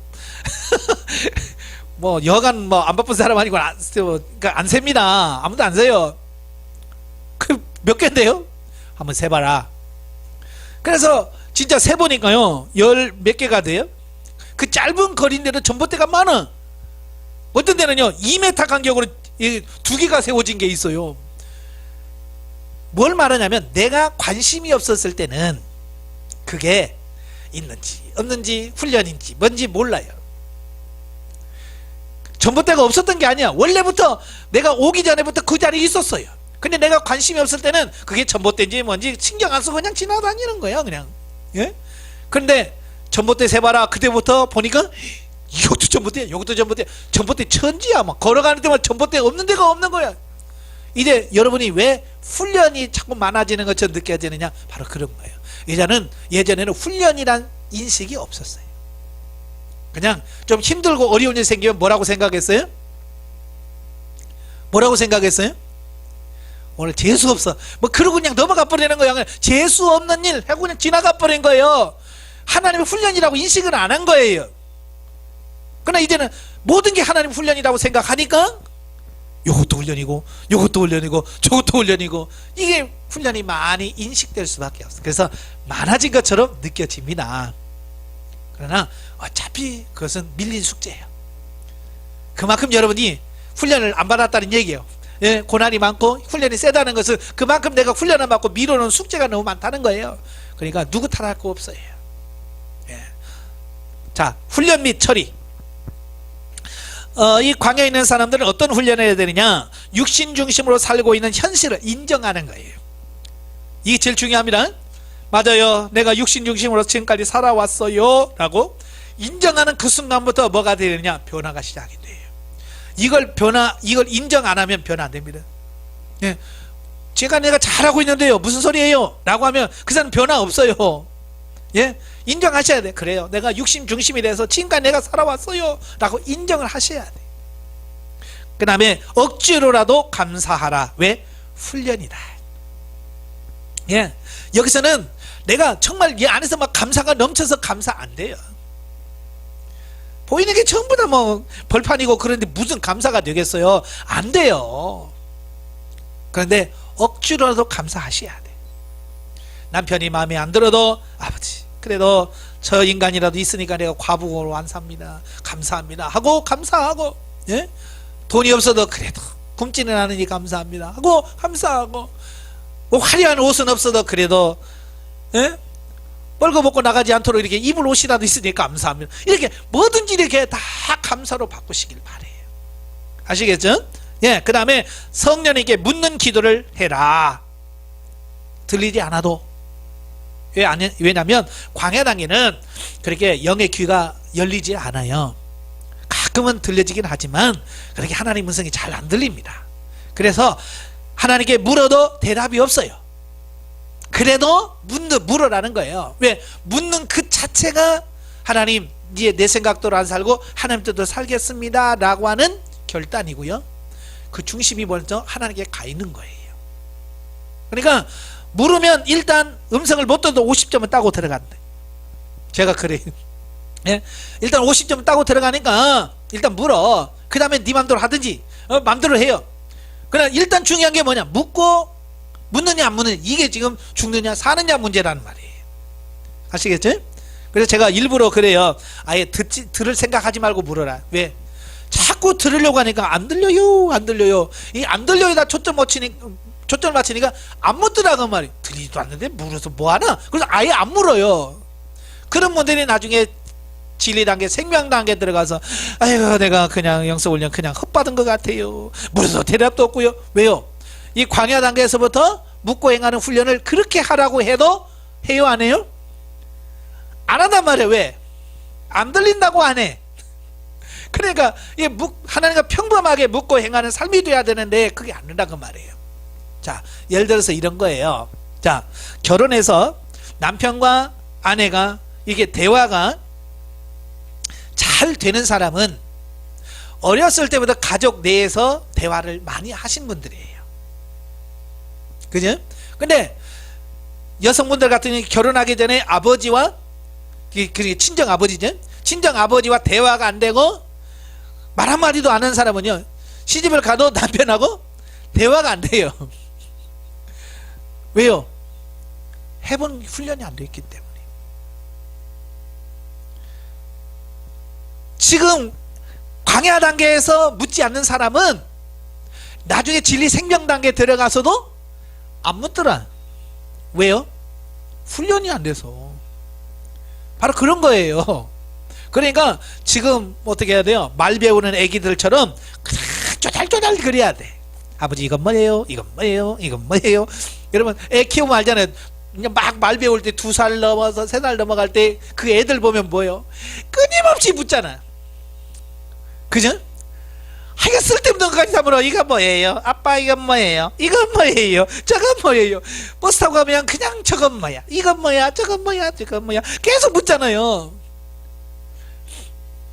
뭐 여간 뭐 안 바쁜 사람 아니고 그러니까 안 셉니다. 아무도 안 세요. 그 몇 개인데요? 한번 세봐라. 그래서 진짜 세보니까요 10몇 개가 돼요. 그 짧은 거리인데도 전봇대가 많아. 어떤 데는요 2m 간격으로 이 두 개가 세워진 게 있어요. 뭘 말하냐면 내가 관심이 없었을 때는 그게 있는지 없는지 훈련인지 뭔지 몰라요. 전봇대가 없었던 게 아니야. 원래부터 내가 오기 전에부터 그 자리에 있었어요. 근데 내가 관심이 없을 때는 그게 전봇대인지 뭔지 신경 안 쓰고 그냥 지나다니는 거야 그냥. 예? 근데 전봇대 세봐라. 그때부터 보니까 이것도 전봇대, 이것도 전봇대, 전봇대 천지야. 막 걸어가는 데만 전봇대 없는 데가 없는 거야. 이제 여러분이 왜 훈련이 자꾸 많아지는 것처럼 느껴지느냐? 바로 그런 거예요. 예전에는 훈련이란 인식이 없었어요. 그냥 좀 힘들고 어려운 일 생기면 뭐라고 생각했어요? 뭐라고 생각했어요? 오늘 재수 없어. 뭐 그러고 그냥 넘어가 버리는 거야. 재수 없는 일 하고 그냥 지나가 버린 거예요. 하나님의 훈련이라고 인식을 안 한 거예요. 그러나 이제는 모든 게 하나님 훈련이라고 생각하니까 요것도 훈련이고 요것도 훈련이고 저것도 훈련이고 이게 훈련이 많이 인식될 수밖에 없어요. 그래서 많아진 것처럼 느껴집니다. 그러나 어차피 그것은 밀린 숙제예요. 그만큼 여러분이 훈련을 안 받았다는 얘기예요. 예, 고난이 많고 훈련이 세다는 것은 그만큼 내가 훈련을 받고 미뤄놓은 숙제가 너무 많다는 거예요. 그러니까 누구 탓할 거 없어요. 예. 자, 훈련 및 처리. 이 광야에 있는 사람들은 어떤 훈련을 해야 되느냐? 육신 중심으로 살고 있는 현실을 인정하는 거예요. 이게 제일 중요합니다. 맞아요, 내가 육신 중심으로 지금까지 살아왔어요 라고 인정하는 그 순간부터 뭐가 되느냐? 변화가 시작이 돼요. 이걸 인정 안 하면 변화 안 됩니다. 예. 내가 잘하고 있는데요 무슨 소리예요? 라고 하면 그 사람 변화 없어요. 예? 인정하셔야 돼. 그래요, 내가 육신 중심이 돼서 지금까지 내가 살아왔어요 라고 인정을 하셔야 돼. 그 다음에 억지로라도 감사하라. 왜? 훈련이다. 예. 여기서는 내가 정말 이 안에서 막 감사가 넘쳐서 감사 안 돼요. 보이는 게 전부 다 뭐 벌판이고 그런데 무슨 감사가 되겠어요? 안 돼요. 그런데 억지로라도 감사하셔야 돼. 남편이 마음에 안 들어도 아버지 그래도 저 인간이라도 있으니까 내가 과부로 안 삽니다. 감사합니다 하고 감사하고, 예? 돈이 없어도 그래도 굶지는 않으니 감사합니다 하고 감사하고, 뭐 화려한 옷은 없어도 그래도, 예? 벌거벗고 나가지 않도록 이렇게 입을 옷이라도 있으니까 감사합니다. 이렇게 뭐든지 이렇게 다 감사로 바꾸시길 바래요. 아시겠죠? 예, 그 다음에 성령님께 묻는 기도를 해라. 들리지 않아도. 왜냐하면 광야 단계는 그렇게 영의 귀가 열리지 않아요. 가끔은 들려지긴 하지만 그렇게 하나님 음성이 잘 안 들립니다. 그래서 하나님께 물어도 대답이 없어요. 그래도 물어라는 거예요. 왜? 묻는 그 자체가 하나님 이제 내 생각대로 안 살고 하나님 뜻대로 살겠습니다 라고 하는 결단이고요. 그 중심이 먼저 하나님께 가 있는 거예요. 그러니까 물으면 일단 음성을 못 들어도 50점은 따고 들어간대. 제가 그래요. 예? 일단 50점 따고 들어가니까 일단 물어. 그 다음에 네 맘대로 하든지 맘대로 해요. 그러나 일단 중요한 게 뭐냐? 묻느냐 안 묻느냐, 이게 지금 죽느냐 사느냐 문제라는 말이에요. 아시겠죠? 그래서 제가 일부러 그래요. 아예 들을 생각하지 말고 물어라. 왜? 자꾸 들으려고 하니까 안 들려요 안 들려요. 이 안 들려요다 초점을 맞추니까 안 묻더라고 말이에요. 들리지도 않는데 물어서 뭐하나? 그래서 아예 안 물어요. 그런 분들이 나중에 진리 단계, 생명 단계 들어가서 아이고 내가 그냥 영성훈련 그냥 헛받은 것 같아요. 물어서 대답도 없고요. 왜요? 이 광야 단계에서부터 묻고 행하는 훈련을 그렇게 하라고 해도 해요 안 해요? 안 한단 말이에요. 왜? 안 들린다고 안 해. 그러니까 하나님과 평범하게 묻고 행하는 삶이 돼야 되는데 그게 안 된다고 말이에요. 자, 예를 들어서 이런 거예요. 자, 결혼해서 남편과 아내가 이게 대화가 잘 되는 사람은 어렸을 때부터 가족 내에서 대화를 많이 하신 분들이에요. 그죠? 근데 여성분들 같은 경우 결혼하기 전에 아버지와 친정 아버지죠. 친정 아버지와 대화가 안 되고 말 한마디도 안 하는 사람은요, 시집을 가도 남편하고 대화가 안 돼요. 왜요? 해본 훈련이 안 돼 있기 때문에. 지금 광야 단계에서 묻지 않는 사람은 나중에 진리 생명 단계 들어가서도 안 묻더라. 왜요? 훈련이 안 돼서. 바로 그런 거예요. 그러니까 지금 어떻게 해야 돼요? 말 배우는 애기들처럼 쪼달쪼달 그래야 돼. 아버지 이건 뭐예요? 이건 뭐예요? 이건 뭐예요? 여러분 애 키우면 알잖아요. 막 말 배울 때 2살 넘어서 3살 넘어갈 때 그 애들 보면 뭐예요? 끊임없이 묻잖아. 그죠? 하여간 쓸데없는 것까지 다 물어. 이건 뭐예요? 아빠 이건 뭐예요? 이건 뭐예요? 저건 뭐예요? 버스 타고 가면 그냥 저건 뭐야? 이건 뭐야? 저건 뭐야? 저건 뭐야? 계속 묻잖아요.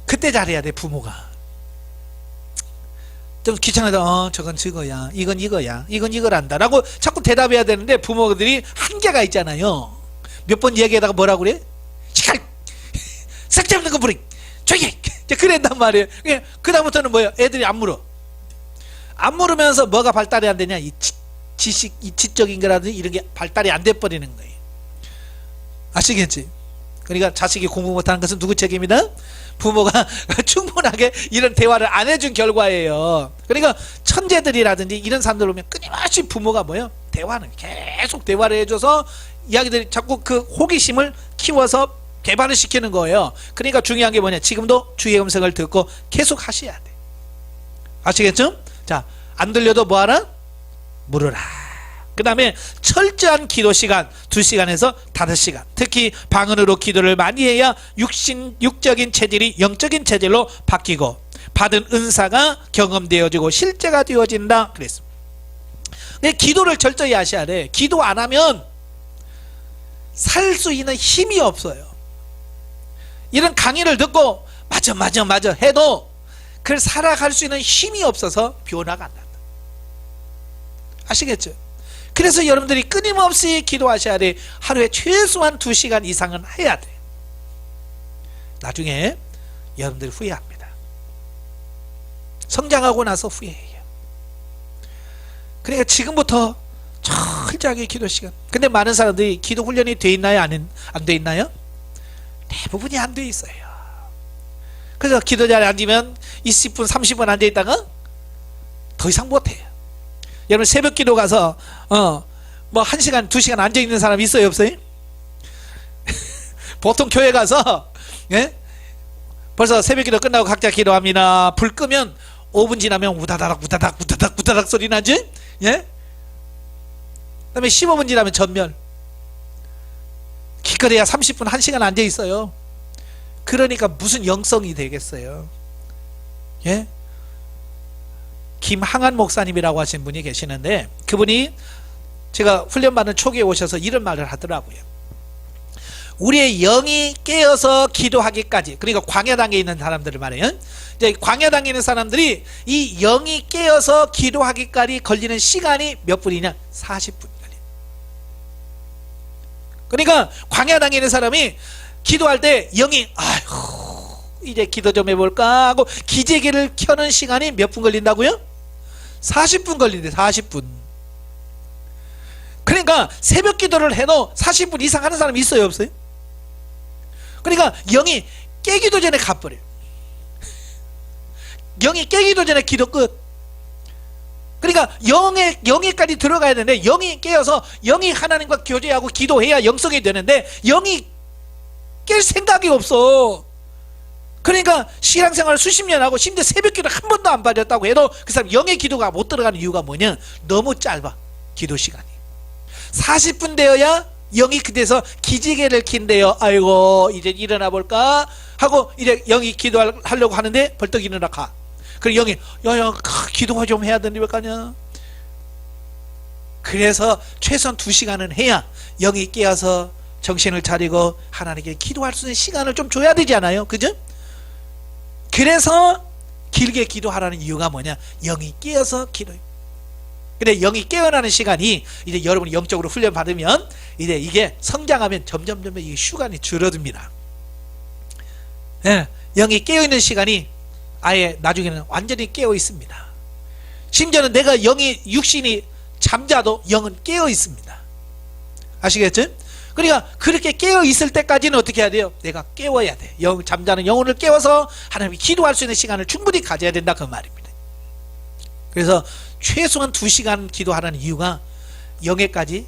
그때 잘해야 돼 부모가. 좀 귀찮아도 저건 저거야, 이건 이거야, 이건 이거란다 라고 자꾸 대답해야 되는데 부모들이 한계가 있잖아요. 몇 번 얘기하다가 뭐라고 그래? 시칼 쓸데없는 거 부리 조용히 그랬단 말이에요. 그 다음부터는 뭐예요? 애들이 안 물어. 안 물으면서 뭐가 발달이 안 되냐? 이 지식, 이 지적인 거라든지 이런 게 발달이 안 돼 버리는 거예요. 아시겠지? 그러니까 자식이 공부 못하는 것은 누구 책임이다? 부모가 충분하게 이런 대화를 안 해준 결과예요. 그러니까 천재들이라든지 이런 사람들 보면 끊임없이 부모가 뭐예요? 대화는 계속 대화를 해줘서 이야기들이 자꾸 그 호기심을 키워서 개발을 시키는 거예요. 그러니까 중요한 게 뭐냐? 지금도 주의 음성을 듣고 계속 하셔야 돼. 아시겠죠? 자, 안 들려도 뭐하라? 물으라. 그 다음에 철저한 기도 시간 2시간에서 5시간. 특히 방언으로 기도를 많이 해야 육적인 체질이 영적인 체질로 바뀌고 받은 은사가 경험되어지고 실제가 되어진다 그랬습니다. 근데 기도를 철저히 하셔야 돼. 기도 안 하면 살 수 있는 힘이 없어요. 이런 강의를 듣고 맞아 해도 그걸 살아갈 수 있는 힘이 없어서 변화가 안 난다. 아시겠죠? 그래서 여러분들이 끊임없이 기도하셔야 돼. 하루에 최소한 2시간 이상은 해야 돼. 나중에 여러분들이 후회합니다. 성장하고 나서 후회해요. 그러니까 지금부터 철저하게 기도 시간. 근데 많은 사람들이 기도 훈련이 돼 있나요? 안 돼 있나요? 대부분이 안 돼 있어요. 그래서 기도 자리에 앉으면 20분 30분 앉아 있다가 더 이상 못해요. 여러분 새벽 기도 가서 뭐 1시간 2시간 앉아 있는 사람 있어요 없어요? 보통 교회 가서 예? 벌써 새벽 기도 끝나고 각자 기도합니다. 불 끄면 5분 지나면 우다닥 소리 나지? 예? 그다음에 15분 지나면 전멸. 기껏해야 30분 1시간 앉아 있어요. 그러니까 무슨 영성이 되겠어요? 예? 김항한 목사님이라고 하신 분이 계시는데 그분이 제가 훈련받는 초기에 오셔서 이런 말을 하더라고요. 우리의 영이 깨어서 기도하기까지, 그러니까 광야 단계에 있는 사람들을 말해요. 이제 광야 단계에 있는 사람들이 이 영이 깨어서 기도하기까지 걸리는 시간이 몇 분이냐? 40분 걸려요. 그러니까 광야 단계에 있는 사람이 기도할 때 영이 이제 기도 좀 해볼까 하고 기재기를 켜는 시간이 몇 분 걸린다고요? 40분 걸린대. 40분. 그러니까 새벽 기도를 해도 40분 이상 하는 사람이 있어요 없어요? 그러니까 영이 깨기도 전에 가버려요. 영이 깨기도 전에 기도 끝. 그러니까 영에까지 들어가야 되는데 영이 깨어서 영이 하나님과 교제하고 기도해야 영성이 되는데 영이 깰 생각이 없어. 그러니까 신앙생활을 수십 년 하고 심지어 새벽기도 한 번도 안 빠졌다고 해도 그 사람 영의 기도가 못 들어가는 이유가 뭐냐? 너무 짧아. 기도 시간이 40분 되어야 영이 그때서 기지개를 킨대요. 아이고 이제 일어나 볼까 하고 이제 영이 기도하려고 하는데 벌떡 일어나 가. 그리고 영이 야야 기도가 좀 해야 되는데 왜 가냐? 그래서 최소한 2시간은 해야 영이 깨어서 정신을 차리고 하나님께 기도할 수 있는 시간을 좀 줘야 되지 않아요? 그죠? 그래서 길게 기도하라는 이유가 뭐냐? 영이 깨어서 기도해. 근데 영이 깨어나는 시간이 이제 여러분이 영적으로 훈련 받으면 이제 이게 성장하면 점점 이 시간이 줄어듭니다. 예, 영이 깨어있는 시간이 아예 나중에는 완전히 깨어 있습니다. 심지어는 내가 영이 육신이 잠자도 영은 깨어 있습니다. 아시겠죠? 그러니까 그렇게 깨어 있을 때까지는 어떻게 해야 돼요? 내가 깨워야 돼. 잠자는 영혼을 깨워서 하나님이 기도할 수 있는 시간을 충분히 가져야 된다 그 말입니다. 그래서 최소한 2시간 기도하라는 이유가 영에까지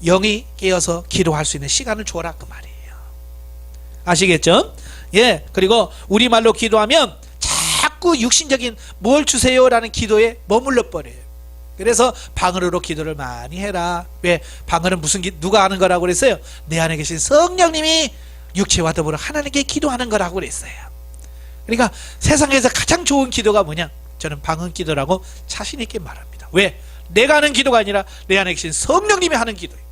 영이 깨어서 기도할 수 있는 시간을 줘라 그 말이에요. 아시겠죠? 예. 그리고 우리말로 기도하면 자꾸 육신적인 뭘 주세요라는 기도에 머물러 버려요. 그래서 방언으로 기도를 많이 해라. 왜? 방언은 누가 하는 거라고 그랬어요? 내 안에 계신 성령님이 육체와 더불어 하나님께 기도하는 거라고 그랬어요. 그러니까 세상에서 가장 좋은 기도가 뭐냐? 저는 방언 기도라고 자신 있게 말합니다. 왜? 내가 하는 기도가 아니라 내 안에 계신 성령님이 하는 기도예요.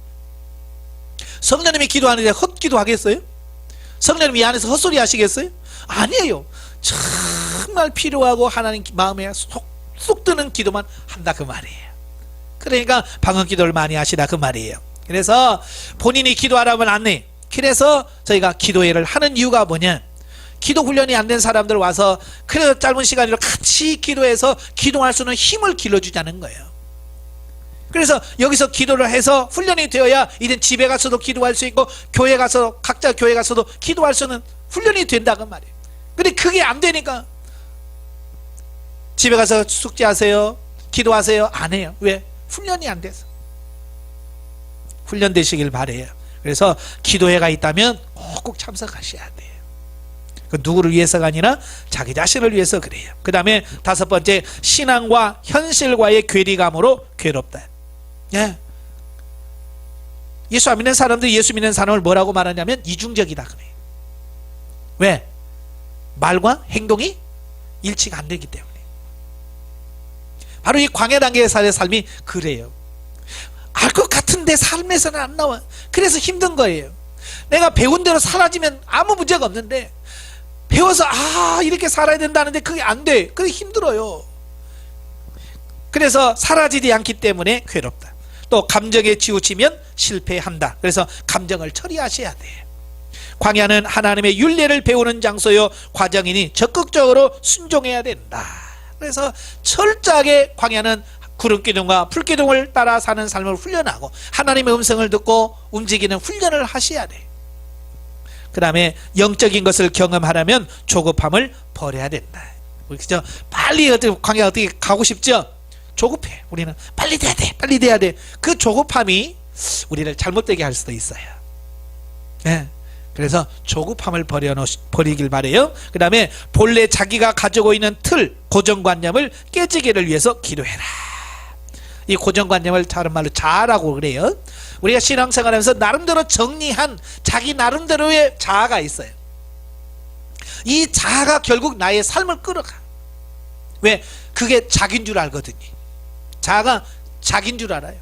성령님이 기도하는데 헛기도 하겠어요? 성령님이 이 안에서 헛소리 하시겠어요? 아니에요. 정말 필요하고 하나님 마음에 쏙 드는 기도만 한다 그 말이에요. 그러니까 방언 기도를 많이 하시라 그 말이에요. 그래서 본인이 기도하라면 안 해. 그래서 저희가 기도회를 하는 이유가 뭐냐? 기도 훈련이 안 된 사람들 와서 그래도 짧은 시간으로 같이 기도해서 기도할 수 있는 힘을 길러주자는 거예요. 그래서 여기서 기도를 해서 훈련이 되어야 이제 집에 가서도 기도할 수 있고 교회 가서 각자 교회 가서도 기도할 수 있는 훈련이 된다고 말이에요. 근데 그게 안 되니까 집에 가서 숙제하세요, 기도하세요 안 해요. 왜? 훈련이 안 돼서. 훈련되시길 바래요. 그래서 기도회가 있다면 꼭 참석하셔야 돼요. 그 누구를 위해서가 아니라 자기 자신을 위해서 그래요. 그 다음에 5번째, 신앙과 현실과의 괴리감으로 괴롭다. 예. 예수 안 믿는 사람들이 예수 믿는 사람을 뭐라고 말하냐면 이중적이다 그래요. 왜? 말과 행동이 일치가 안 되기 때문에. 바로 이 광야 단계의 삶이 그래요. 알 것 같은데 삶에서는 안 나와. 그래서 힘든 거예요. 내가 배운 대로 사라지면 아무 문제가 없는데 배워서 이렇게 살아야 된다는데 그게 안 돼. 그게 힘들어요. 그래서 사라지지 않기 때문에 괴롭다. 또 감정에 치우치면 실패한다. 그래서 감정을 처리하셔야 돼요. 광야는 하나님의 율례를 배우는 장소요 과정이니 적극적으로 순종해야 된다. 그래서 철저하게 광야는 구름기둥과 풀기둥을 따라 사는 삶을 훈련하고 하나님의 음성을 듣고 움직이는 훈련을 하셔야 돼. 그 다음에 영적인 것을 경험하려면 조급함을 버려야 된다. 그죠? 빨리 광야 어떻게 가고 싶죠? 조급해. 우리는 빨리 돼야 돼, 빨리 돼야 돼. 그 조급함이 우리를 잘못되게 할 수도 있어요. 네. 그래서 조급함을 버리길 바래요. 그 다음에 본래 자기가 가지고 있는 틀, 고정관념을 깨지기를 위해서 기도해라. 이 고정관념을 다른 말로 자아라고 그래요. 우리가 신앙생활하면서 나름대로 정리한 자기 나름대로의 자아가 있어요. 이 자아가 결국 나의 삶을 끌어가. 왜? 그게 자기인 줄 알거든요. 자아가 자기인 줄 알아요.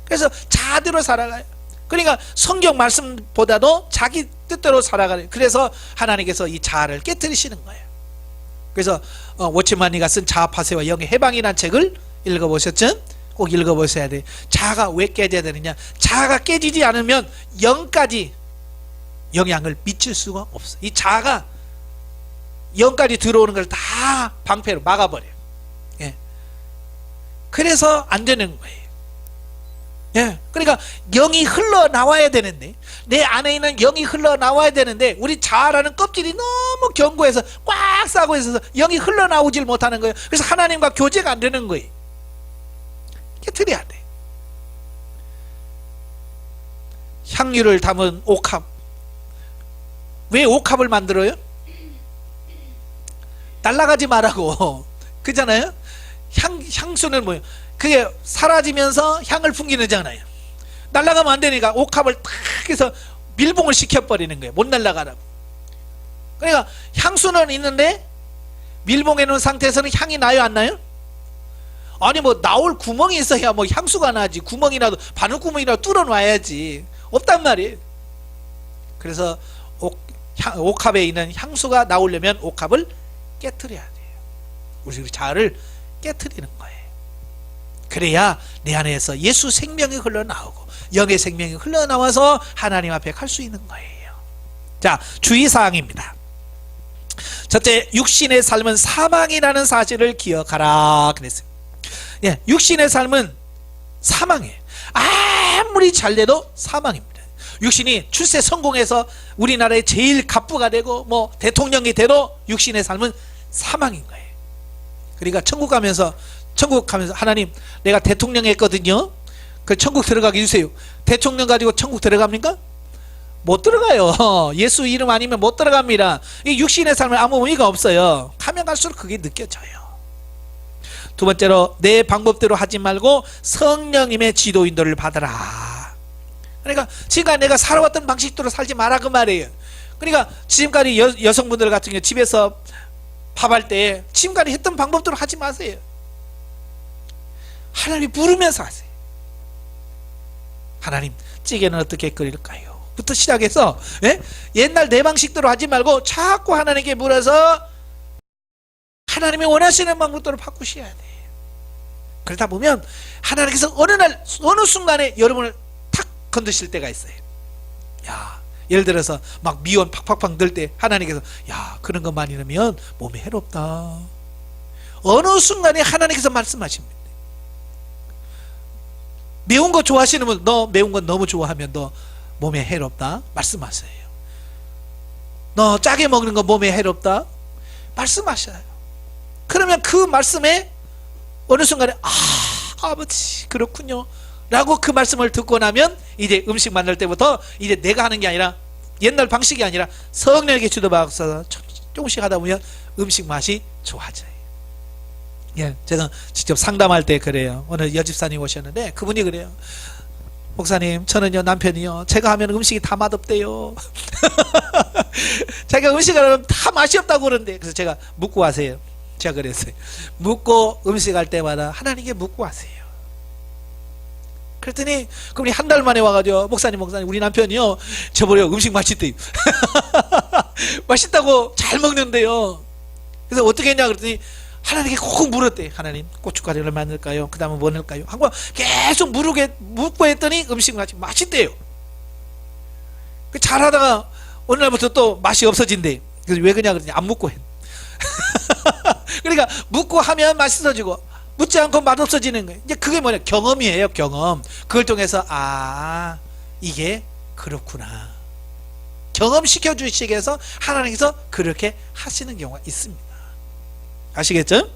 그래서 자아대로 살아가요. 그러니까 성경 말씀보다도 자기 뜻대로 살아가요. 그래서 하나님께서 이 자아를 깨뜨리시는 거예요. 그래서 워치만니가 쓴 자아파쇄와 영의 해방이라는 책을 읽어보셨죠? 꼭 읽어보셔야 돼요. 자아가 왜 깨져야 되느냐? 자아가 깨지지 않으면 영까지 영향을 미칠 수가 없어요. 이 자아가 영까지 들어오는 걸 다 방패로 막아버려요. 예. 그래서 안 되는 거예요. 예. 그러니까 영이 흘러나와야 되는데, 내 안에 있는 영이 흘러나와야 되는데 우리 자아라는 껍질이 너무 견고해서 꽉 싸고 있어서 영이 흘러나오질 못하는 거예요. 그래서 하나님과 교제가 안 되는 거예요. 깨트려야 돼. 향유를 담은 옥합. 왜 옥합을 만들어요? 날아가지 말라고. 그잖아요? 향수는 뭐예요? 그게 사라지면서 향을 풍기는잖아요. 날아가면 안 되니까 옥합을 탁 해서 밀봉을 시켜버리는 거예요. 못 날아가라고. 그러니까 향수는 있는데 밀봉해 놓은 상태에서는 향이 나요, 안 나요? 아니 뭐 나올 구멍이 있어야 뭐 향수가 나지. 구멍이라도 바늘구멍이라도 뚫어놔야지. 없단 말이에요. 그래서 옥합에 있는 향수가 나오려면 옥합을 깨트려야 돼요. 우리 자아를 깨트리는 거예요. 그래야 내 안에서 예수 생명이 흘러나오고 영의 생명이 흘러나와서 하나님 앞에 갈 수 있는 거예요. 자, 주의사항입니다. 첫째, 육신의 삶은 사망이라는 사실을 기억하라 그랬어요. 예, 육신의 삶은 사망이에요. 아무리 잘돼도 사망입니다. 육신이 출세 성공해서 우리나라의 제일 갑부가 되고 뭐 대통령이 돼도 육신의 삶은 사망인 거예요. 그러니까 천국 가면서 천국 가면서 하나님 내가 대통령 했거든요. 그 천국 들어가게 해주세요. 대통령 가지고 천국 들어갑니까? 못 들어가요. 예수 이름 아니면 못 들어갑니다. 이 육신의 삶은 아무 의미가 없어요. 가면 갈수록 그게 느껴져요. 두 번째로 내 방법대로 하지 말고 성령님의 지도 인도를 받아라. 그러니까 지금까지 내가 살아왔던 방식대로 살지 마라 그 말이에요. 그러니까 지금까지 여성분들 같은 경우 집에서 밥할 때 지금까지 했던 방법대로 하지 마세요. 하나님 부르면서 하세요. 하나님 찌개는 어떻게 끓일까요? 부터 시작해서 옛날 내 방식대로 하지 말고 자꾸 하나님께 물어서 하나님이 원하시는 방법대로 바꾸셔야 돼. 그러다 보면 하나님께서 어느 순간에 여러분을 탁 건드실 때가 있어요. 야, 예를 들어서 막 미원 팍팍팍 넣을 때 하나님께서 야, 그런 것만 이러면 몸에 해롭다. 어느 순간에 하나님께서 말씀하십니다. 매운 거 좋아하시는 분, 너 매운 거 너무 좋아하면 너 몸에 해롭다 말씀하세요. 너 짜게 먹는 거 몸에 해롭다 말씀하셔요. 그러면 그 말씀에 어느 순간에 아버지 그렇군요 라고 그 말씀을 듣고 나면 이제 음식 만들 때부터 이제 내가 하는 게 아니라 옛날 방식이 아니라 성령에게 주도받아서 조금씩 하다 보면 음식 맛이 좋아져요. 예, 제가 직접 상담할 때 그래요. 오늘 여집사님 오셨는데 그분이 그래요. 목사님 저는요 남편이요 제가 하면 음식이 다 맛없대요. 자기가 음식을 하면 다 맛이 없다고 그러는데 그래서 제가 묻고 하세요. 제가 그랬어요. 묻고 음식할 때마다 하나님께 묻고 하세요. 그랬더니 그분이 한 달 만에 와가지고 목사님 우리 남편이요 저번에 음식 맛있대요. 맛있다고 잘 먹는데요. 그래서 어떻게 했냐 그랬더니 하나님께 꼭 물었대. 하나님 고춧가루를 얼마 넣을까요? 그 다음에 뭐 넣을까요? 한번 계속 묻고 했더니 음식 맛있대요. 잘하다가 어느 날부터 또 맛이 없어진대. 그래서 왜 그러냐 그랬더니 안 묻고 했. 그러니까 묻고 하면 맛있어지고 묻지 않고 맛없어지는 거예요. 이제 그게 뭐냐 경험이에요. 경험. 그걸 통해서 이게 그렇구나 경험시켜 주시기 위해서 하나님께서 그렇게 하시는 경우가 있습니다. 아시겠죠?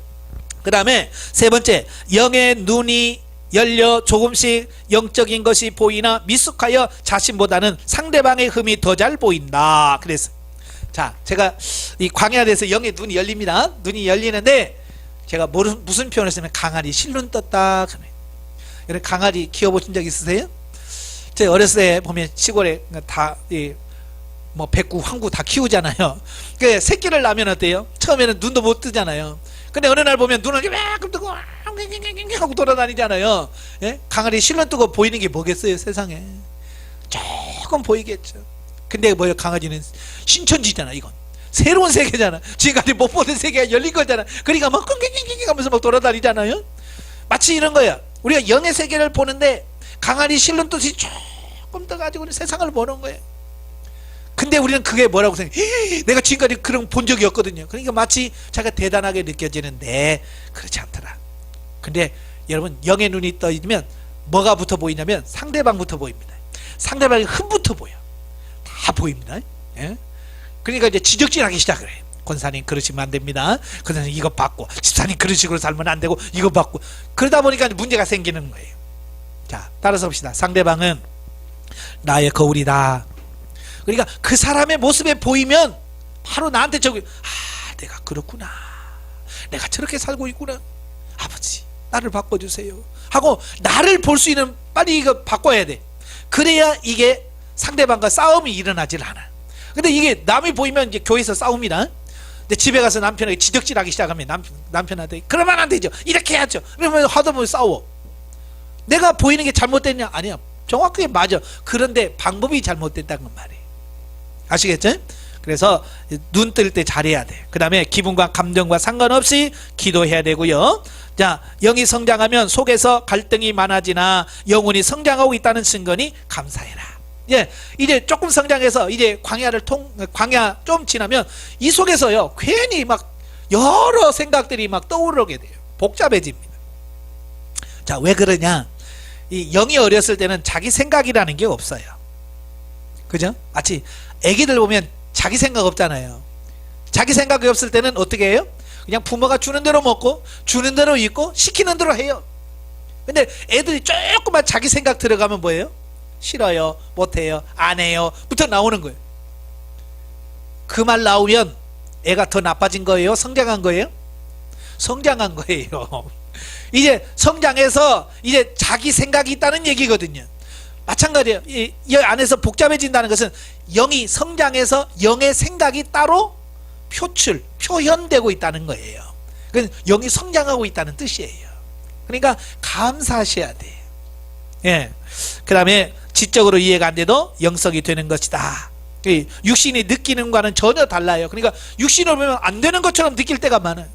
그 다음에 세 번째, 영의 눈이 열려 조금씩 영적인 것이 보이나 미숙하여 자신보다는 상대방의 흠이 더 잘 보인다. 그래서 자, 제가 이 광야에 대해서 영의 눈이 열립니다. 눈이 열리는데 제가 무슨 표현을 쓰면 강아지 실눈 떴다. 이런 강아지 키워보신 적 있으세요? 제가 어렸을 때 보면 시골에 다 뭐 백구, 황구 다 키우잖아요. 그 새끼를 낳으면 어때요? 처음에는 눈도 못 뜨잖아요. 근데 어느 날 보면 눈을 이만큼 뜨고 하고 돌아다니잖아요. 예? 강아지 실눈 뜨고 보이는 게 뭐겠어요, 세상에? 조금 보이겠죠. 근데 뭐예요? 강아지는 신천지잖아. 이건 새로운 세계잖아. 지금까지 못 보는 세계가 열린 거잖아. 그러니까 막 끙끙끙끙 하면서 막 돌아다니잖아요. 마치 이런 거야. 우리가 영의 세계를 보는데 강아지 실눈 뜨듯이 조금 떠가지고 세상을 보는 거예요. 근데 우리는 그게 뭐라고 생각해? 내가 지금까지 그런 본 적이 없거든요. 그러니까 마치 자기가 대단하게 느껴지는데 그렇지 않더라. 근데 여러분 영의 눈이 떠있으면 뭐가 붙어 보이냐면 상대방부터 보입니다. 상대방의 흠부터 보여. 다 보입니다. 예? 그러니까 이제 지적질하기 시작을 해요. 권사님 그러시면 안 됩니다. 권사님 이거 받고, 집사님 그런 식으로 살면 안 되고 이거 받고. 그러다 보니까 문제가 생기는 거예요. 자, 따라서 봅시다. 상대방은 나의 거울이다. 그러니까 그 사람의 모습에 보이면 바로 나한테 내가 그렇구나, 내가 저렇게 살고 있구나, 아버지 나를 바꿔주세요 하고 나를 볼 수 있는 빨리 이거 바꿔야 돼. 그래야 이게 상대방과 싸움이 일어나질 않아. 근데 이게 남이 보이면 이제 교회에서 싸웁니다. 근데 집에 가서 남편에게 지적질하기 시작하면 남편한테 그러면 안 되죠, 이렇게 해야죠. 그러면 하다 보면 싸워. 내가 보이는 게 잘못됐냐? 아니야, 정확하게 맞아. 그런데 방법이 잘못됐다는 건 말이에요. 아시겠죠? 그래서 눈 뜰 때 잘해야 돼. 그 다음에 기분과 감정과 상관없이 기도해야 되고요. 자, 영이 성장하면 속에서 갈등이 많아지나 영혼이 성장하고 있다는 증거니 감사해라. 예, 이제 조금 성장해서 이제 광야 좀 지나면 이 속에서요 괜히 막 여러 생각들이 막 떠오르게 돼요. 복잡해집니다. 자, 왜 그러냐? 이 영이 어렸을 때는 자기 생각이라는 게 없어요. 그죠? 마치 애기들 보면 자기 생각 없잖아요. 자기 생각이 없을 때는 어떻게 해요? 그냥 부모가 주는 대로 먹고 주는 대로 입고 시키는 대로 해요. 근데 애들이 조금만 자기 생각 들어가면 뭐예요? 싫어요, 못해요, 안 해요 부터 나오는 거예요. 그 말 나오면 애가 더 나빠진 거예요? 성장한 거예요? 성장한 거예요. 이제 성장해서 이제 자기 생각이 있다는 얘기거든요. 마찬가지예요. 이 안에서 복잡해진다는 것은 영이 성장해서 영의 생각이 따로 표현되고 있다는 거예요. 그건 영이 성장하고 있다는 뜻이에요. 그러니까 감사하셔야 돼요. 예. 그 다음에 지적으로 이해가 안 돼도 영성이 되는 것이다. 육신이 느끼는 거와는 전혀 달라요. 그러니까 육신을 보면 안 되는 것처럼 느낄 때가 많아요.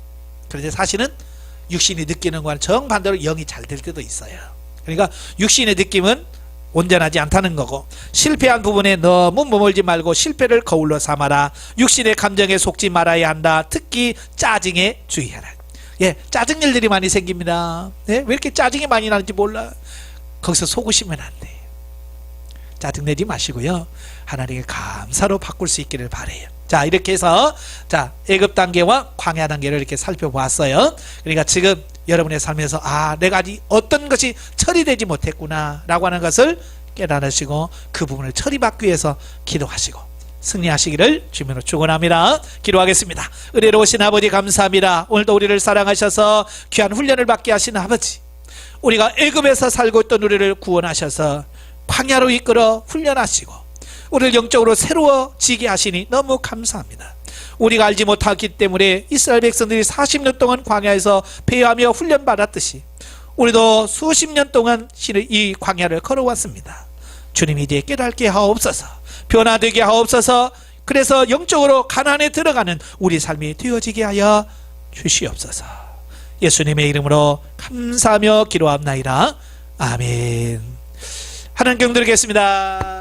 그런데 사실은 육신이 느끼는 거와는 정반대로 영이 잘 될 때도 있어요. 그러니까 육신의 느낌은 온전하지 않다는 거고, 실패한 부분에 너무 머물지 말고 실패를 거울로 삼아라. 육신의 감정에 속지 말아야 한다. 특히 짜증에 주의하라. 예, 짜증 일들이 많이 생깁니다. 예? 왜 이렇게 짜증이 많이 나는지 몰라. 거기서 속으시면 안 돼요. 짜증내지 마시고요, 하나님께 감사로 바꿀 수 있기를 바라요. 자, 이렇게 해서 자, 애굽 단계와 광야 단계를 이렇게 살펴보았어요. 그러니까 지금 여러분의 삶에서 내가 아직 어떤 것이 처리되지 못했구나 라고 하는 것을 깨달으시고 그 부분을 처리받기 위해서 기도하시고 승리하시기를 주님으로 축원합니다. 기도하겠습니다. 은혜로우신 아버지 감사합니다. 오늘도 우리를 사랑하셔서 귀한 훈련을 받게 하신 아버지, 우리가 애굽에서 살고 있던 우리를 구원하셔서 광야로 이끌어 훈련하시고 우리를 영적으로 새로워지게 하시니 너무 감사합니다. 우리가 알지 못하기 때문에 이스라엘 백성들이 40년 동안 광야에서 배회하며 훈련받았듯이 우리도 수십 년 동안 이 광야를 걸어왔습니다. 주님이 이제 깨닫게 하옵소서, 변화되게 하옵소서. 그래서 영적으로 가나안에 들어가는 우리 삶이 되어지게 하여 주시옵소서. 예수님의 이름으로 감사하며 기도합나이다. 아멘. 하나님 경드리겠습니다.